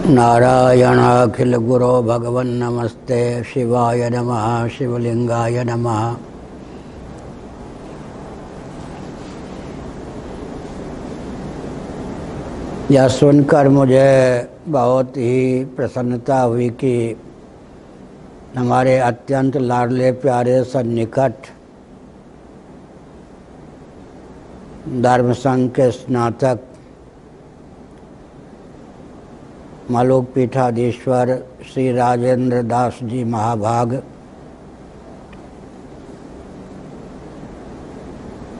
नारायणाखिल गुरो भगवन् नमस्ते शिवाय नमः शिवलिंगाय नमः। यह सुनकर मुझे बहुत ही प्रसन्नता हुई कि हमारे अत्यंत लाडले प्यारे सन्निकट धर्म संघ के स्नातक मलुक पीठाधीश्वर श्री राजेंद्र दास जी महाभाग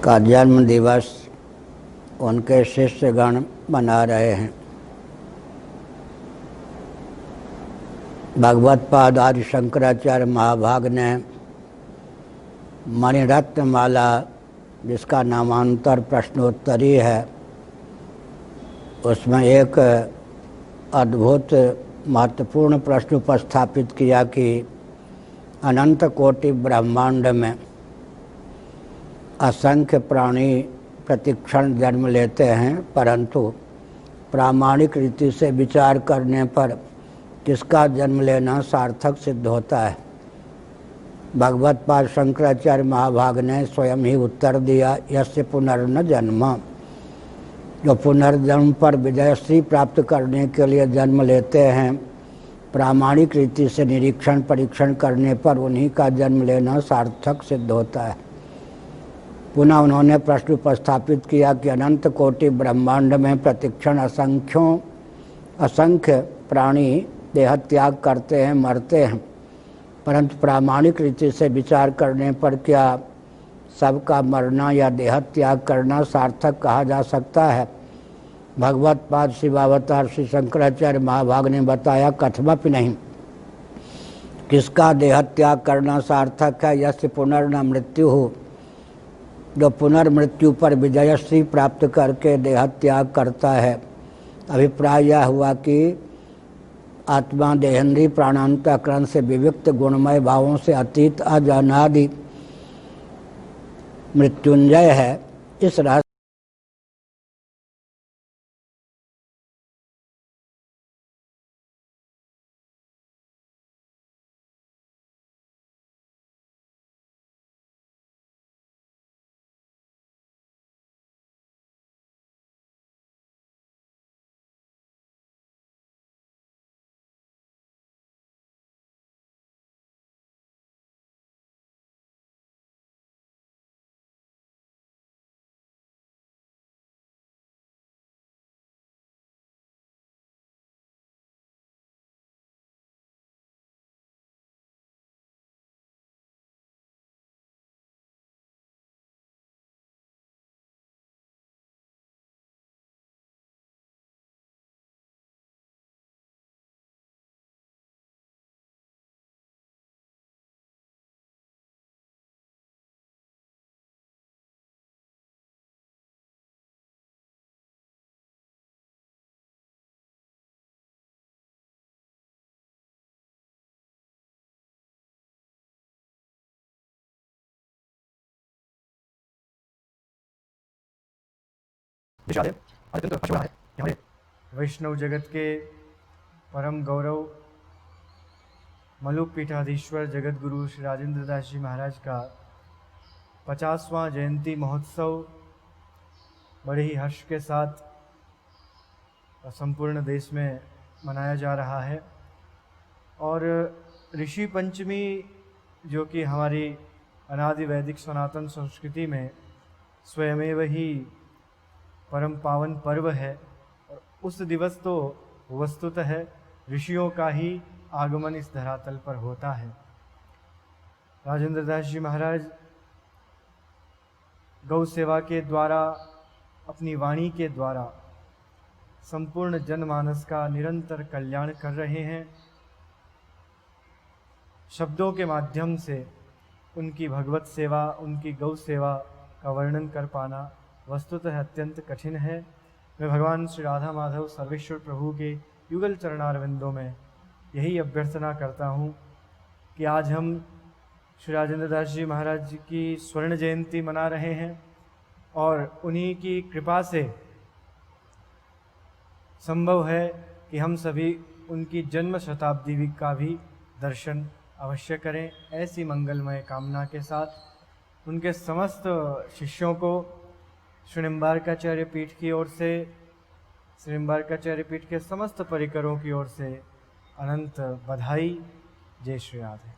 का जन्म दिवस उनके शिष्यगण मना रहे हैं। भगवत्पाद आदि शंकराचार्य महाभाग ने मणिरत्न माला, जिसका नामांतर प्रश्नोत्तरी है, उसमें एक अद्भुत महत्वपूर्ण प्रश्न उपस्थापित किया कि अनंत कोटि ब्रह्मांड में असंख्य प्राणी प्रतिक्षण जन्म लेते हैं, परंतु प्रामाणिक रीति से विचार करने पर किसका जन्म लेना सार्थक सिद्ध होता है। भगवत्पाद शंकराचार्य महाभाग ने स्वयं ही उत्तर दिया, यस्य पुनर्न जन्म। जो पुनर्जन्म पर विजयश्री प्राप्त करने के लिए जन्म लेते हैं, प्रामाणिक रीति से निरीक्षण परीक्षण करने पर उन्हीं का जन्म लेना सार्थक सिद्ध होता है। पुनः उन्होंने प्रश्न उपस्थापित किया कि अनंत कोटि ब्रह्मांड में प्रतिक्षण असंख्य प्राणी देह त्याग करते हैं, मरते हैं, परंतु प्रामाणिक रीति से विचार करने पर क्या सबका मरना या देह त्याग करना सार्थक कहा जा सकता है। भगवत्पाद शिवावतार श्री शंकराचार्य महाभाग ने बताया, कथमपि नहीं। किसका देह त्याग करना सार्थक है? यस्य पुनर्न मृत्यु हो, जो पुनर्मृत्यु पर विजयश्री प्राप्त करके देह त्याग करता है। अभिप्राय यह हुआ कि आत्मा देहेंद्रीय प्राणांतकरण से विविक्त गुणमय भावों से अतीत अजनादि मृत्युंजय है। इस रहस्य अत्यंत हर्ष हो रहा है कि हमारे वैष्णव जगत के परम गौरव मलुक पीठाधीश्वर जगत गुरु श्री राजेंद्र दास जी महाराज का 50वां जयंती महोत्सव बड़े ही हर्ष के साथ संपूर्ण देश में मनाया जा रहा है। और ऋषि पंचमी, जो कि हमारी अनादि वैदिक सनातन संस्कृति में स्वयमेव ही परम पावन पर्व है, और उस दिवस तो वस्तुतः है ऋषियों का ही आगमन इस धरातल पर होता है। राजेंद्र दास जी महाराज गौ सेवा के द्वारा, अपनी वाणी के द्वारा संपूर्ण जनमानस का निरंतर कल्याण कर रहे हैं। शब्दों के माध्यम से उनकी भगवत सेवा, उनकी गौ सेवा का वर्णन कर पाना वस्तुतः अत्यंत कठिन है। मैं भगवान श्री राधा माधव सर्वेश्वर प्रभु के युगल चरणारविंदों में यही अभ्यर्थना करता हूँ कि आज हम श्री राजेंद्र दास जी महाराज की स्वर्ण जयंती मना रहे हैं, और उन्हीं की कृपा से संभव है कि हम सभी उनकी जन्म शताब्दी का भी दर्शन अवश्य करें। ऐसी मंगलमय कामना के साथ उनके समस्त शिष्यों को श्री निम्बार्काचार्य पीठ की ओर से, श्री निम्बार्काचार्य पीठ के समस्त परिकरों की ओर से अनंत बधाई। जय श्री राधे।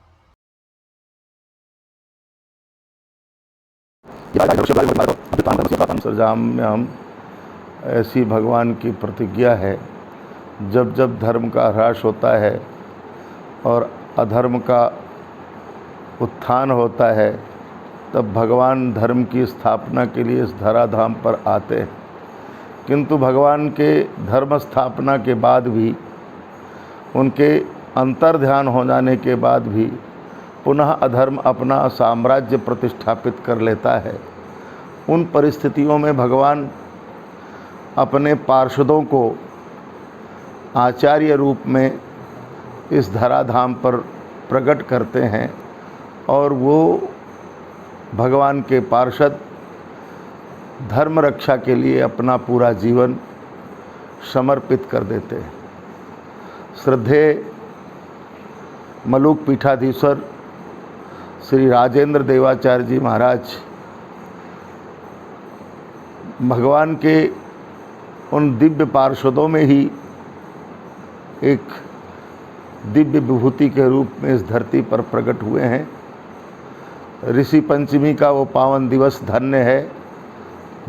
सरजाम में हम ऐसी भगवान की प्रतिज्ञा है, जब जब धर्म का ह्रास होता है और अधर्म का उत्थान होता है, तब भगवान धर्म की स्थापना के लिए इस धराधाम पर आते हैं। किंतु भगवान के धर्म स्थापना के बाद भी, उनके अंतर्ध्यान हो जाने के बाद भी पुनः अधर्म अपना साम्राज्य प्रतिष्ठापित कर लेता है। उन परिस्थितियों में भगवान अपने पार्षदों को आचार्य रूप में इस धराधाम पर प्रकट करते हैं और वो भगवान के पार्षद धर्म रक्षा के लिए अपना पूरा जीवन समर्पित कर देते हैं। श्रद्धेय मलुक पीठाधीश्वर श्री राजेंद्र देवाचार्य जी महाराज भगवान के उन दिव्य पार्षदों में ही एक दिव्य विभूति के रूप में इस धरती पर प्रकट हुए हैं। ऋषि पंचमी का वो पावन दिवस धन्य है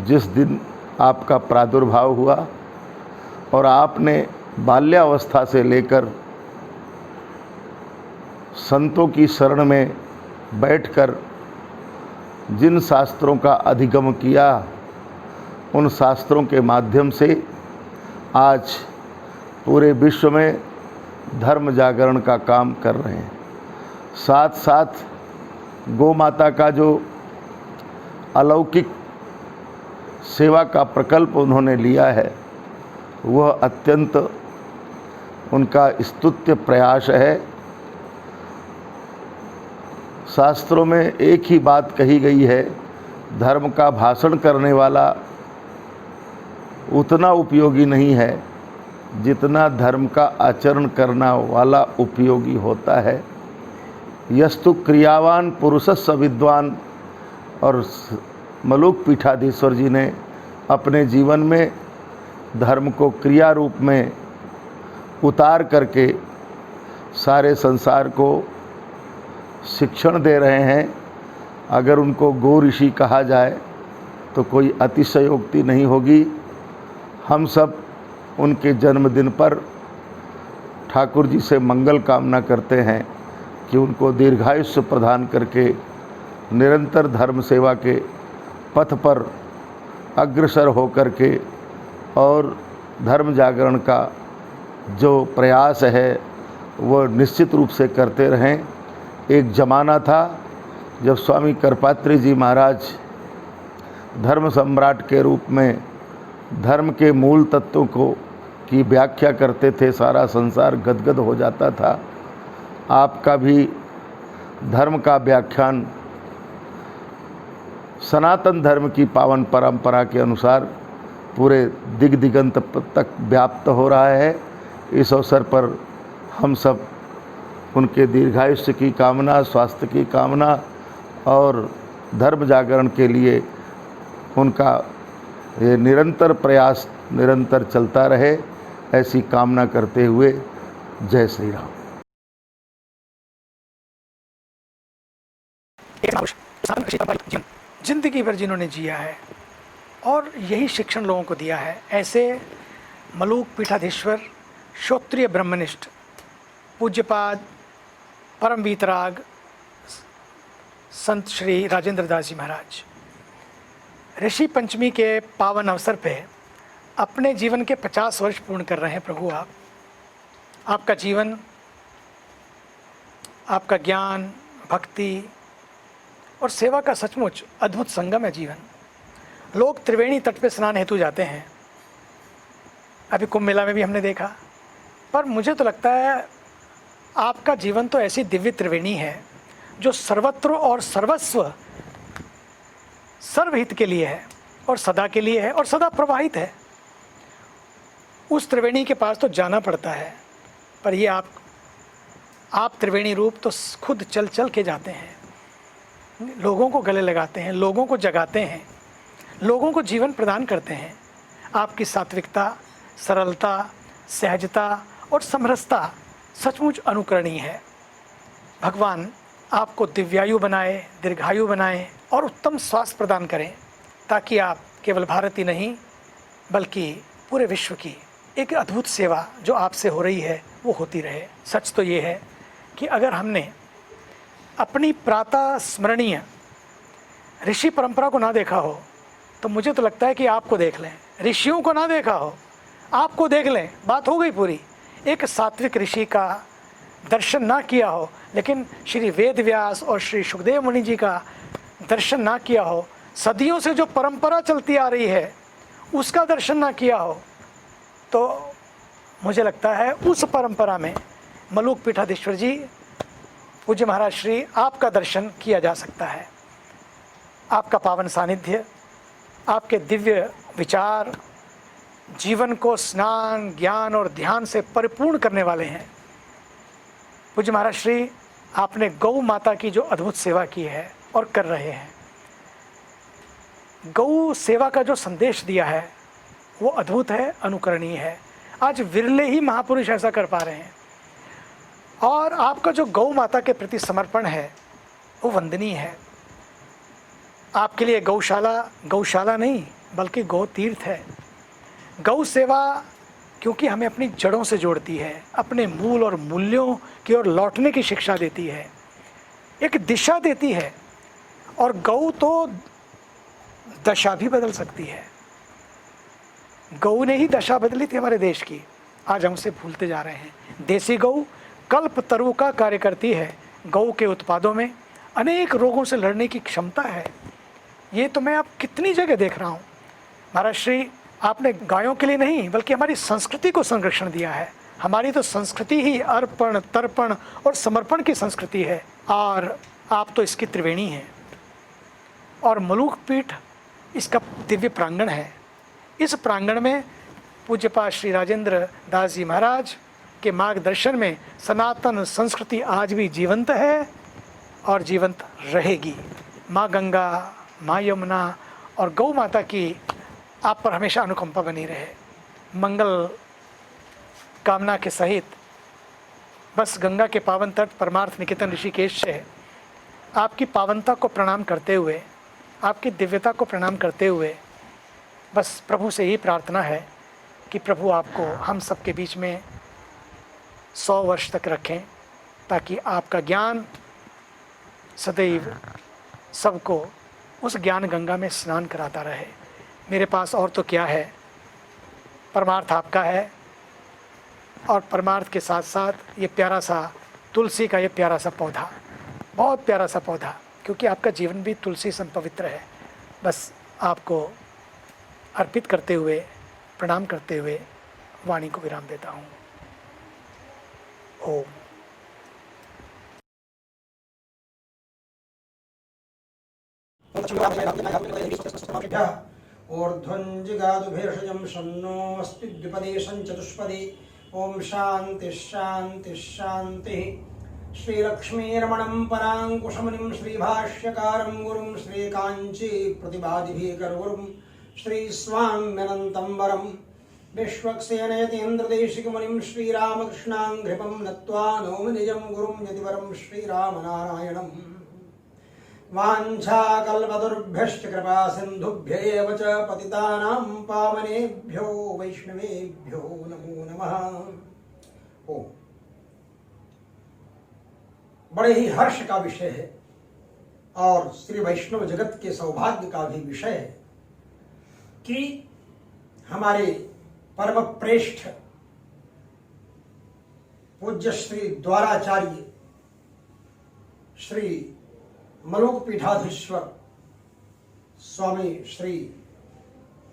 जिस दिन आपका प्रादुर्भाव हुआ और आपने बाल्यावस्था से लेकर संतों की शरण में बैठकर जिन शास्त्रों का अधिगम किया, उन शास्त्रों के माध्यम से आज पूरे विश्व में धर्म जागरण का काम कर रहे हैं। साथ साथ गौ माता का जो अलौकिक सेवा का प्रकल्प उन्होंने लिया है, वह अत्यंत उनका स्तुत्य प्रयास है। शास्त्रों में एक ही बात कही गई है, धर्म का भाषण करने वाला उतना उपयोगी नहीं है जितना धर्म का आचरण करना वाला उपयोगी होता है। यस्तु क्रियावान पुरुषस्स विद्वान। और मलुक पीठाधीश्वर जी ने अपने जीवन में धर्म को क्रिया रूप में उतार करके सारे संसार को शिक्षण दे रहे हैं। अगर उनको गो ऋषि कहा जाए तो कोई अतिशयोक्ति नहीं होगी। हम सब उनके जन्मदिन पर ठाकुर जी से मंगल कामना करते हैं कि उनको दीर्घायुष्य प्रदान करके निरंतर धर्म सेवा के पथ पर अग्रसर होकर के और धर्म जागरण का जो प्रयास है वह निश्चित रूप से करते रहें। एक ज़माना था जब स्वामी करपात्री जी महाराज धर्म सम्राट के रूप में धर्म के मूल तत्वों को की व्याख्या करते थे, सारा संसार गदगद हो जाता था। आपका भी धर्म का व्याख्यान सनातन धर्म की पावन परंपरा के अनुसार पूरे दिग दिगंत तक व्याप्त हो रहा है। इस अवसर पर हम सब उनके दीर्घायुष्य की कामना, स्वास्थ्य की कामना और धर्म जागरण के लिए उनका ये निरंतर प्रयास निरंतर चलता रहे, ऐसी कामना करते हुए जय श्री राम। जिंदगी भर जिन्होंने जिया है और यही शिक्षण लोगों को दिया है, ऐसे मलुक पीठाधीश्वर श्रोत्रिय ब्रह्मनिष्ठ पूज्यपाद परम वीतराग संत श्री राजेंद्र दास जी महाराज ऋषि पंचमी के पावन अवसर पे अपने जीवन के 50 वर्ष पूर्ण कर रहे हैं। प्रभु आपका जीवन, आपका ज्ञान, भक्ति और सेवा का सचमुच अद्भुत संगम है जीवन। लोग त्रिवेणी तट पे स्नान हेतु जाते हैं, अभी कुंभ मेला में भी हमने देखा, पर मुझे तो लगता है आपका जीवन तो ऐसी दिव्य त्रिवेणी है जो सर्वत्र और सर्वस्व सर्वहित के लिए है और सदा के लिए है और सदा प्रवाहित है। उस त्रिवेणी के पास तो जाना पड़ता है पर ये आप त्रिवेणी रूप तो खुद चल चल के जाते हैं, लोगों को गले लगाते हैं, लोगों को जगाते हैं, लोगों को जीवन प्रदान करते हैं। आपकी सात्विकता, सरलता, सहजता और समरसता सचमुच अनुकरणीय है। भगवान आपको दिव्यायु बनाए, दीर्घायु बनाए और उत्तम स्वास्थ्य प्रदान करें, ताकि आप केवल भारत ही नहीं बल्कि पूरे विश्व की एक अद्भुत सेवा जो आपसे हो रही है वो होती रहे। सच तो ये है कि अगर हमने अपनी प्रातः स्मरणीय ऋषि परंपरा को ना देखा हो तो मुझे तो लगता है कि आपको देख लें, ऋषियों को ना देखा हो आपको देख लें, बात हो गई पूरी। एक सात्विक ऋषि का दर्शन ना किया हो, लेकिन श्री वेद व्यास और श्री सुखदेव मुनि जी का दर्शन ना किया हो, सदियों से जो परंपरा चलती आ रही है उसका दर्शन ना किया हो, तो मुझे लगता है उस परंपरा में मलूक पीठाधीश्वर जी, पूज्य महाराज श्री, आपका दर्शन किया जा सकता है। आपका पावन सानिध्य, आपके दिव्य विचार जीवन को स्नान, ज्ञान और ध्यान से परिपूर्ण करने वाले हैं। पूज्य महाराज श्री, आपने गौ माता की जो अद्भुत सेवा की है और कर रहे हैं, गौ सेवा का जो संदेश दिया है वो अद्भुत है, अनुकरणीय है। आज विरले ही महापुरुष ऐसा कर पा रहे हैं, और आपका जो गौ माता के प्रति समर्पण है वो वंदनीय है। आपके लिए गौशाला नहीं बल्कि गौ तीर्थ है। गौ सेवा क्योंकि हमें अपनी जड़ों से जोड़ती है, अपने मूल और मूल्यों की ओर लौटने की शिक्षा देती है, एक दिशा देती है, और गौ तो दशा भी बदल सकती है। गौ ने ही दशा बदली थी हमारे देश की, आज हम उसे भूलते जा रहे हैं। देसी गौ कल्प तरु का कार्य करती है। गौ के उत्पादों में अनेक रोगों से लड़ने की क्षमता है। ये तो मैं अब कितनी जगह देख रहा हूँ। महाराज श्री, आपने गायों के लिए नहीं बल्कि हमारी संस्कृति को संरक्षण दिया है। हमारी तो संस्कृति ही अर्पण, तर्पण और समर्पण की संस्कृति है, और आप तो इसकी त्रिवेणी हैं। और मलूक पीठ इसका दिव्य प्रांगण है। इस प्रांगण में पूज्यपाद श्री राजेंद्र दास जी महाराज के मार्गदर्शन में सनातन संस्कृति आज भी जीवंत है और जीवंत रहेगी। माँ गंगा, माँ यमुना और गौ माता की आप पर हमेशा अनुकंपा बनी रहे। मंगल कामना के सहित बस गंगा के पावन तट परमार्थ निकेतन ऋषिकेश से आपकी पावनता को प्रणाम करते हुए, आपकी दिव्यता को प्रणाम करते हुए बस प्रभु से यही प्रार्थना है कि प्रभु आपको हम सबके बीच में 100 वर्ष तक रखें, ताकि आपका ज्ञान सदैव सबको उस ज्ञान गंगा में स्नान कराता रहे। मेरे पास और तो क्या है, परमार्थ आपका है, और परमार्थ के साथ साथ ये प्यारा सा तुलसी का ये प्यारा सा पौधा, बहुत प्यारा सा पौधा, क्योंकि आपका जीवन भी तुलसी सम पवित्र है। बस आपको अर्पित करते हुए, प्रणाम करते हुए वाणी को विराम देता हूँ। ओम। ऊर्ध्वञ्जिगादुभेषजं शन्नोऽस्ति द्विपदे सञ्चतुष्पदे। ओम शांति शांति शांतिः। श्रीलक्ष्मीरमणं पराङ्कुशमुनिं श्रीभाष्यकारं गुरुं श्रीकाञ्ची प्रतिभादिभिकरगुरुं श्रीस्वाम्यनन्तं वरं विश्वक्सेनयतीन्द्रदेशिकमुनिं श्रीरामकृष्णाङ्घ्रिपं नत्वा नौमि निजं गुरुं यतिवरं श्रीरामनारायणम्। वाञ्छाकल्पतरुभ्यश्च कृपा सिन्धुभ्य एव च पतितानां पावनेभ्यो वैष्णवेभ्यो नमो नमः। ओम। बड़े ही हर्ष का विषय है और श्री वैष्णव जगत के सौभाग्य का भी विषय है कि हमारे परम प्रेष्ठ पूज्य श्री द्वाराचार्य श्री मलूक पीठाधीश्वर स्वामी श्री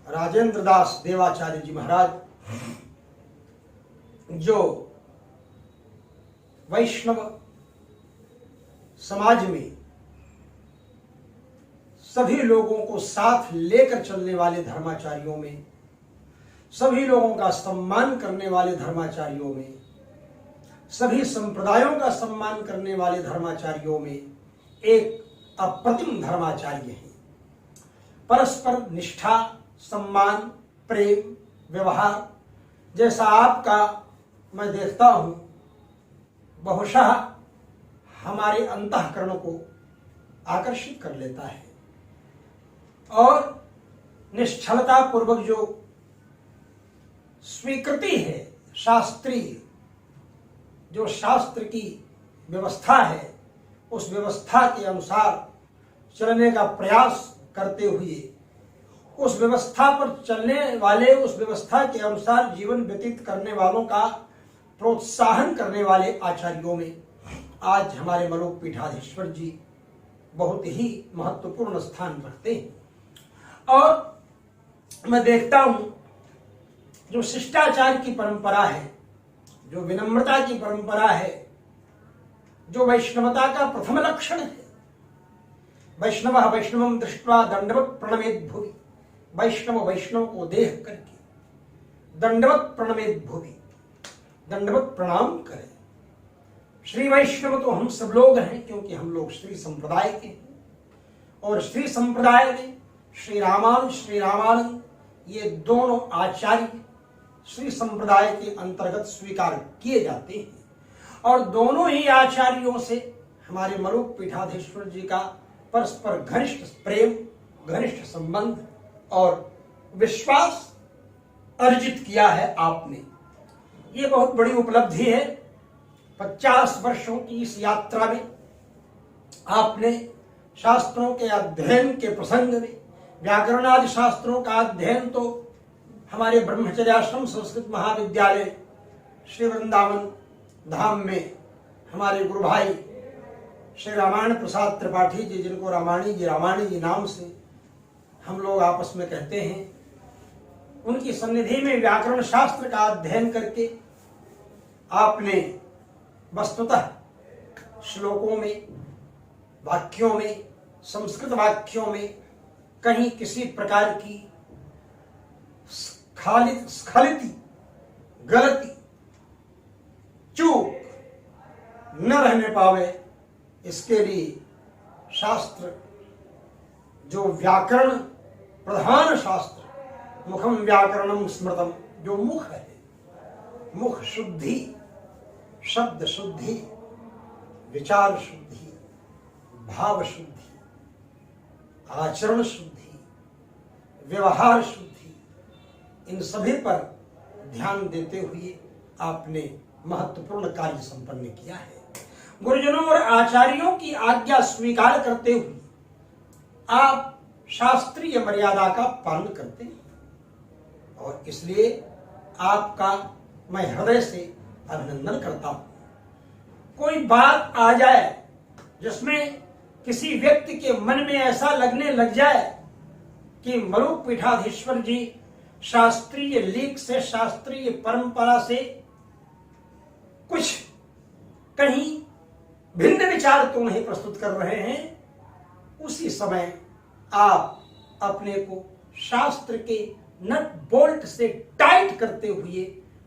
राजेंद्र दास देवाचार्य जी महाराज, जो वैष्णव समाज में सभी लोगों को साथ लेकर चलने वाले धर्माचार्यों में, सभी लोगों का सम्मान करने वाले धर्माचार्यों में सभी संप्रदायों का सम्मान करने वाले धर्माचार्यों में एक अप्रतिम धर्माचार्य हैं। परस्पर निष्ठा, सम्मान, प्रेम, व्यवहार जैसा आपका मैं देखता हूं, बहुशः हमारे अंतःकरण को आकर्षित कर लेता है और निश्चलता पूर्वक जो स्वीकृति है शास्त्रीय, जो शास्त्र की व्यवस्था है, उस व्यवस्था के अनुसार चलने का प्रयास करते हुए उस व्यवस्था पर चलने वाले, उस व्यवस्था के अनुसार जीवन व्यतीत करने वालों का प्रोत्साहन करने वाले आचार्यों में आज हमारे मलोक पीठाधीश्वर जी बहुत ही महत्वपूर्ण स्थान रखते हैं। और मैं देखता हूं जो शिष्टाचार की परंपरा है, जो विनम्रता की परंपरा है, जो वैष्णवता का प्रथम लक्षण है, वैष्णवः वैष्णवं दृष्ट्वा दंडवत् प्रणमेत् भुवि, वैष्णव वैष्णव को देख करके दंडवत् प्रणमेत् भुवि, दंडवत् प्रणाम करें। श्री वैष्णव तो हम सब लोग हैं, क्योंकि हम लोग श्री संप्रदाय के हैं और श्री संप्रदाय में श्री रामानुज, श्री रामानंद ये दोनों आचार्य श्री संप्रदाय के अंतर्गत स्वीकार किए जाते हैं और दोनों ही आचार्यों से हमारे मलुक पीठाधीश्वर जी का परस्पर घनिष्ठ प्रेम, घनिष्ठ संबंध और विश्वास अर्जित किया है आपने। ये बहुत बड़ी उपलब्धि है। 50 वर्षों की इस यात्रा में आपने शास्त्रों के अध्ययन के प्रसंग में, व्याकरणादि शास्त्रों का अध्ययन तो हमारे ब्रह्मचर्याश्रम संस्कृत महाविद्यालय श्री वृंदावन धाम में हमारे गुरु भाई श्री रामायण प्रसाद त्रिपाठी जी, जिनको रामाणी जी नाम से हम लोग आपस में कहते हैं, उनकी सन्निधि में व्याकरण शास्त्र का अध्ययन करके आपने वस्तुतः श्लोकों में, वाक्यों में, संस्कृत वाक्यों में कहीं किसी प्रकार की स्खलित, गलती, चूक न रहने पावे, इसके लिए शास्त्र जो व्याकरण प्रधान शास्त्र, मुखम व्याकरणम स्मृतम, जो मुख है, मुख शुद्धि, शब्द शुद्धि, विचार शुद्धि, भाव शुद्धि, आचरण शुद्धि, व्यवहार शुद्धि, इन सभी पर ध्यान देते हुए आपने महत्वपूर्ण कार्य संपन्न किया है। गुरुजनों और आचार्यों की आज्ञा स्वीकार करते हुए आप शास्त्रीय मर्यादा का पालन करते हैं और इसलिए आपका मैं हृदय से अभिनंदन करता हूं। कोई बात आ जाए जिसमें किसी व्यक्ति के मन में ऐसा लगने लग जाए कि मलुक पीठाधीश्वर जी शास्त्रीय लीक से, शास्त्रीय परंपरा से कुछ कहीं भिन्न विचार तो नहीं प्रस्तुत कर रहे हैं, उसी समय आप अपने को शास्त्र के नट बोल्ट से टाइट करते हुए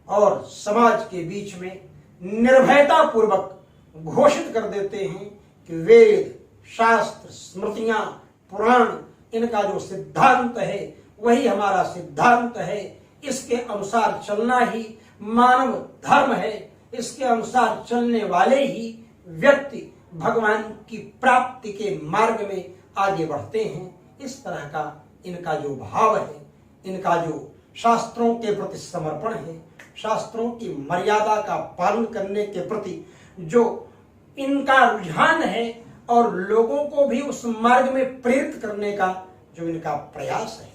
और समाज के बीच में निर्भयता पूर्वक घोषित कर देते हैं कि वेद, शास्त्र, स्मृतियां, पुराण, इनका जो सिद्धांत है वही हमारा सिद्धांत है। इसके अनुसार चलना ही मानव धर्म है। इसके अनुसार चलने वाले ही व्यक्ति भगवान की प्राप्ति के मार्ग में आगे बढ़ते हैं। इस तरह का इनका जो भाव है, इनका जो शास्त्रों के प्रति समर्पण है, शास्त्रों की मर्यादा का पालन करने के प्रति जो इनका रुझान है और लोगों को भी उस मार्ग में प्रेरित करने का जो इनका प्रयास है,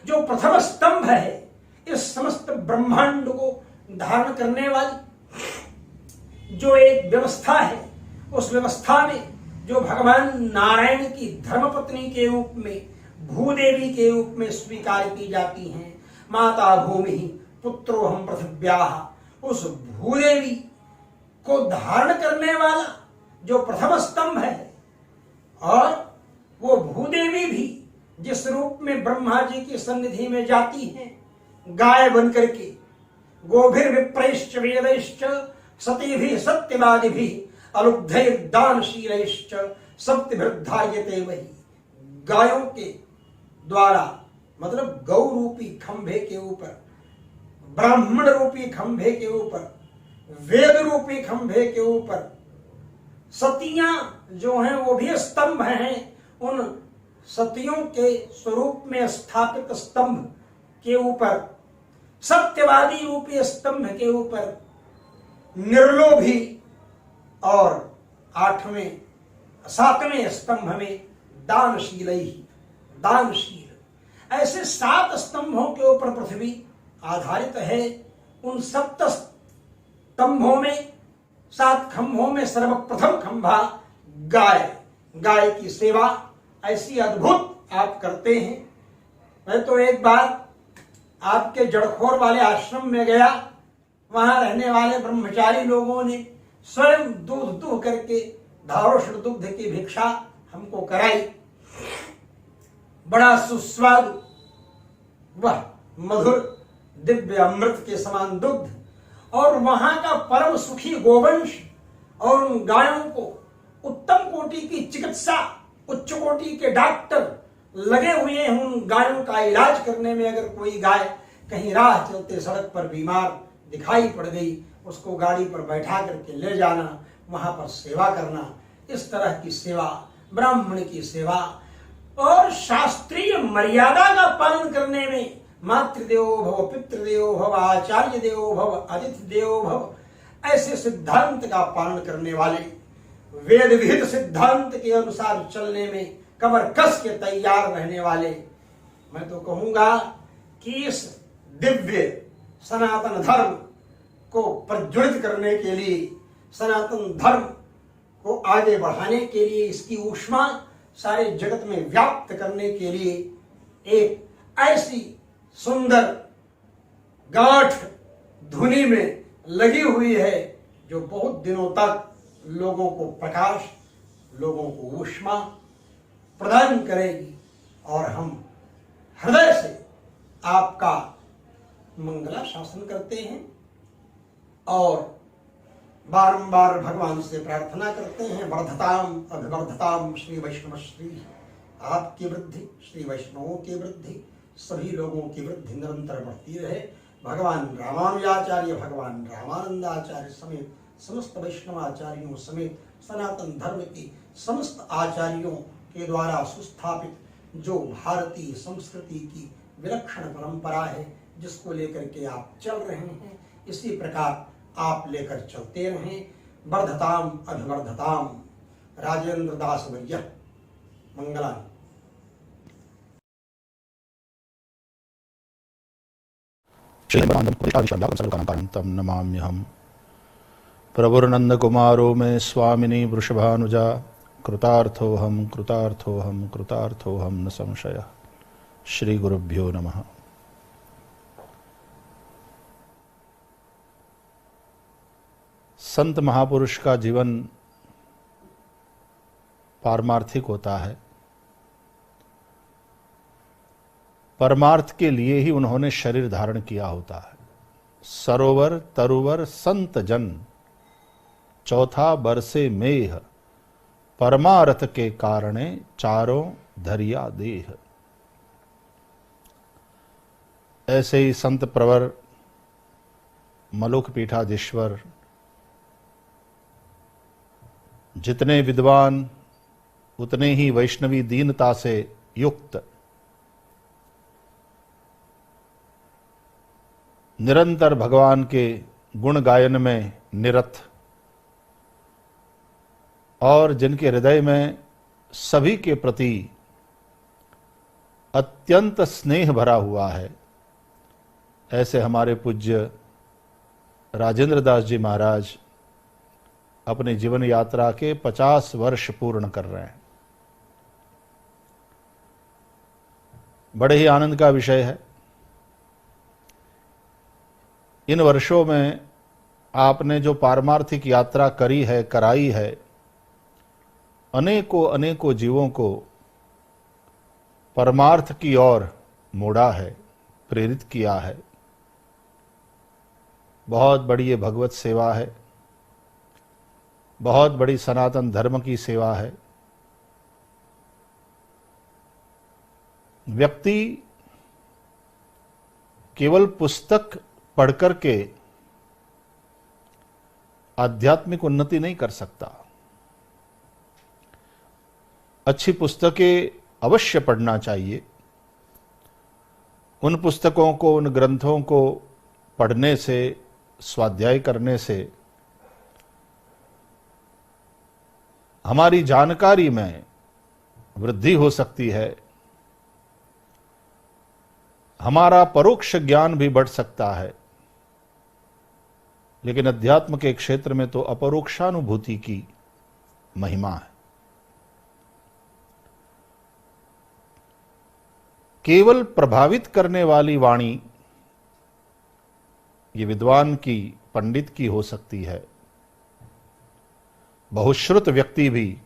जो प्रथम स्तंभ है इस समस्त ब्रह्मांड को धारण करने वाली जो एक व्यवस्था है, उस व्यवस्था में जो भगवान नारायण की धर्मपत्नी के रूप में, भूदेवी के रूप में स्वीकार की जाती हैं, माता भूमि पुत्रोहम पृथिव्याः, उस भूदेवी को धारण करने वाला जो प्रथम स्तंभ है, और वो भूदेवी भी जिस रूप में ब्रह्मा जी की सन्निधि में जाती हैं गाय बनकर के, गोभिर विप्रैश्च वेदैश्च सतीभिः सत्यवादिभिः अलुब्धैर्दानशीलैश्च सत्यभिर्धार्यते वही। गायों के द्वारा मतलब गौ रूपी खंभे के ऊपर, ब्राह्मण रूपी खंभे के ऊपर, वेद रूपी खंभे के ऊपर सतियां जो हैं वो भी स्तंभ हैं। उन सतियों के स्वरूप में स्थापित स्तंभ के ऊपर, सत्यवादी रूपी स्तंभ के ऊपर निर्लोभी, और 7वें स्तंभ में दानशील ही, दानशील। ऐसे 7 स्तंभों के ऊपर पृथ्वी आधारित है। उन 7 स्तंभों में, 7 खंभों में सर्वप्रथम खंभा गाय। गाय की सेवा ऐसी अद्भुत आप करते हैं। मैं तो एक बार आपके जड़खोर वाले आश्रम में गया, वहां रहने वाले ब्रह्मचारी लोगों ने स्वयं दूध दूह करके धारोष्ण दुग्ध की भिक्षा हमको कराई। बड़ा सुस्वादु, वह मधुर दिव्य अमृत के समान दुग्ध, और वहां का परम सुखी गोवंश, और उन गायों को उत्तम कोटि की चिकित्सा, उच्च कोटि के डॉक्टर लगे हुए हैं उन गायों का इलाज करने में। अगर कोई गाय कहीं राह चलते सड़क पर बीमार दिखाई पड़ गई, उसको गाड़ी पर बैठा करके ले जाना, वहां पर सेवा करना। इस तरह की सेवा, ब्राह्मण की सेवा और शास्त्रीय मर्यादा का पालन करने में, मातृदेवो भव, पितृदेवो भव, आचार्य देवो भव, अतिथि देवो भव, ऐसे सिद्धांत का पालन करने वाले, वेद विहित सिद्धांत के अनुसार चलने में कमर कस के तैयार रहने वाले, मैं तो कहूंगा कि इस दिव्य सनातन धर्म को प्रज्वलित करने के लिए, सनातन धर्म को आगे बढ़ाने के लिए, इसकी ऊष्मा सारे जगत में व्याप्त करने के लिए एक ऐसी सुंदर गांठ धुनी में लगी हुई है जो बहुत दिनों तक लोगों को प्रकाश, लोगों को ऊष्मा प्रदान करेगी। और हम हृदय से आपका मंगला शासन करते हैं और बारंबार भगवान से प्रार्थना करते हैं, वर्धताम अभिवर्धताम श्री वैष्णव श्री। आपकी वृद्धि, श्री वैष्णवों की वृद्धि, सभी लोगों की वृद्धि निरंतर बढ़ती रहे। भगवान रामानुजाचार्य, भगवान रामानंदाचार्य समेत समस्त वैष्णवाचार्यों समेत सनातन धर्म की समस्त आचार्यों के द्वारा सुस्थापित जो भारतीय संस्कृति की विलक्षण परंपरा है, जिसको लेकर के आप चल रहे हैं, इसी प्रकार आप लेकर चलते रहें। वर्धताम अभिवर्धताम। राजेंद्र दास वर्य, मंगलानि। तम नमाम्यहम्। प्रभुर्नंदकुमारो में स्वामिनी वृषभानुजा, कृतार्थोऽहम् कृतार्थोऽहम् कृतार्थोऽहम् न संशयः। श्री गुरुभ्यो नमः। संत महापुरुष का जीवन पारमार्थिक होता है। परमार्थ के लिए ही उन्होंने शरीर धारण किया होता है। सरोवर तरुवर संत जन, चौथा बरसे मेह, परमार्थ के कारणे चारों धरिया देह। ऐसे ही संत प्रवर मलुक पीठाधीश्वर, जितने विद्वान उतने ही वैष्णवी दीनता से युक्त, निरंतर भगवान के गुण गायन में निरत, और जिनके हृदय में सभी के प्रति अत्यंत स्नेह भरा हुआ है, ऐसे हमारे पूज्य राजेंद्र दास जी महाराज अपने जीवन यात्रा के 50 वर्ष पूर्ण कर रहे हैं। बड़े ही आनंद का विषय है। इन वर्षों में आपने जो पारमार्थिक यात्रा करी है, कराई है, अनेकों अनेकों जीवों को परमार्थ की ओर मोड़ा है, प्रेरित किया है। बहुत बड़ी ये भगवत सेवा है। बहुत बड़ी सनातन धर्म की सेवा है। व्यक्ति केवल पुस्तक पढ़कर के आध्यात्मिक उन्नति नहीं कर सकता। अच्छी पुस्तकें अवश्य पढ़ना चाहिए। उन पुस्तकों को, उन ग्रंथों को पढ़ने से, स्वाध्याय करने से हमारी जानकारी में वृद्धि हो सकती है, हमारा परोक्ष ज्ञान भी बढ़ सकता है। लेकिन अध्यात्म के क्षेत्र में तो अपरोक्षानुभूति की महिमा है। केवल प्रभावित करने वाली वाणी ये विद्वान की, पंडित की हो सकती है। बहुश्रुत व्यक्ति भी,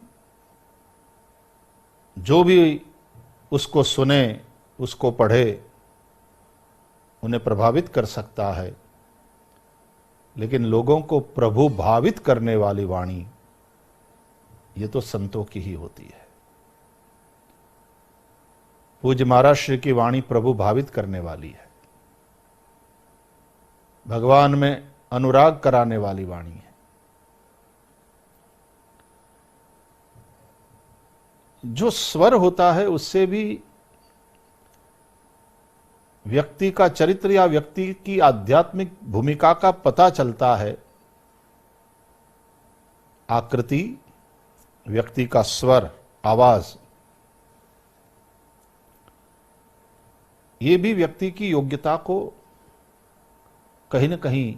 जो भी उसको सुने, उसको पढ़े, उन्हें प्रभावित कर सकता है। लेकिन लोगों को प्रभु भावित करने वाली वाणी ये तो संतों की ही होती है। पूज्य महाराज श्री की वाणी प्रभु भावित करने वाली है, भगवान में अनुराग कराने वाली वाणी है। जो स्वर होता है उससे भी व्यक्ति का चरित्र या व्यक्ति की आध्यात्मिक भूमिका का पता चलता है। आकृति, व्यक्ति का स्वर, आवाज, ये भी व्यक्ति की योग्यता को कहीं न कहीं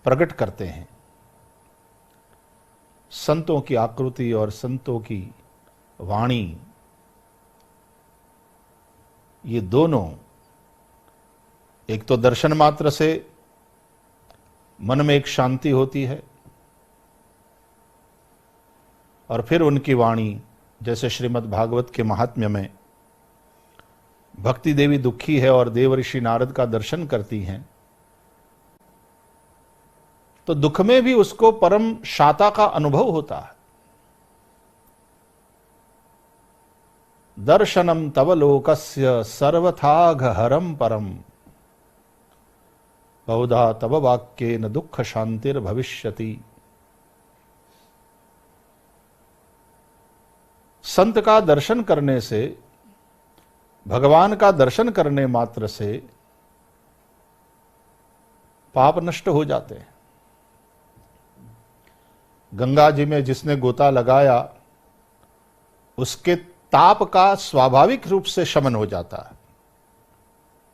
प्रकट करते हैं। संतों की आकृति और संतों की वाणी, ये दोनों एक तो दर्शन मात्र से मन में एक शांति होती है, और फिर उनकी वाणी, जैसे श्रीमद् भागवत के महात्म्य में भक्ति देवी दुखी है और देवर्षि नारद का दर्शन करती हैं, तो दुख में भी उसको परम शाता का अनुभव होता है। दर्शनम तव लोकस्य सर्वथाघ हरम परम, बहुधा तव वाक्येन दुख शांतिर भविष्यति। संत का दर्शन करने से, भगवान का दर्शन करने मात्र से पाप नष्ट हो जाते हैं। गंगा जी में जिसने गोता लगाया, उसके ताप का स्वाभाविक रूप से शमन हो जाता है।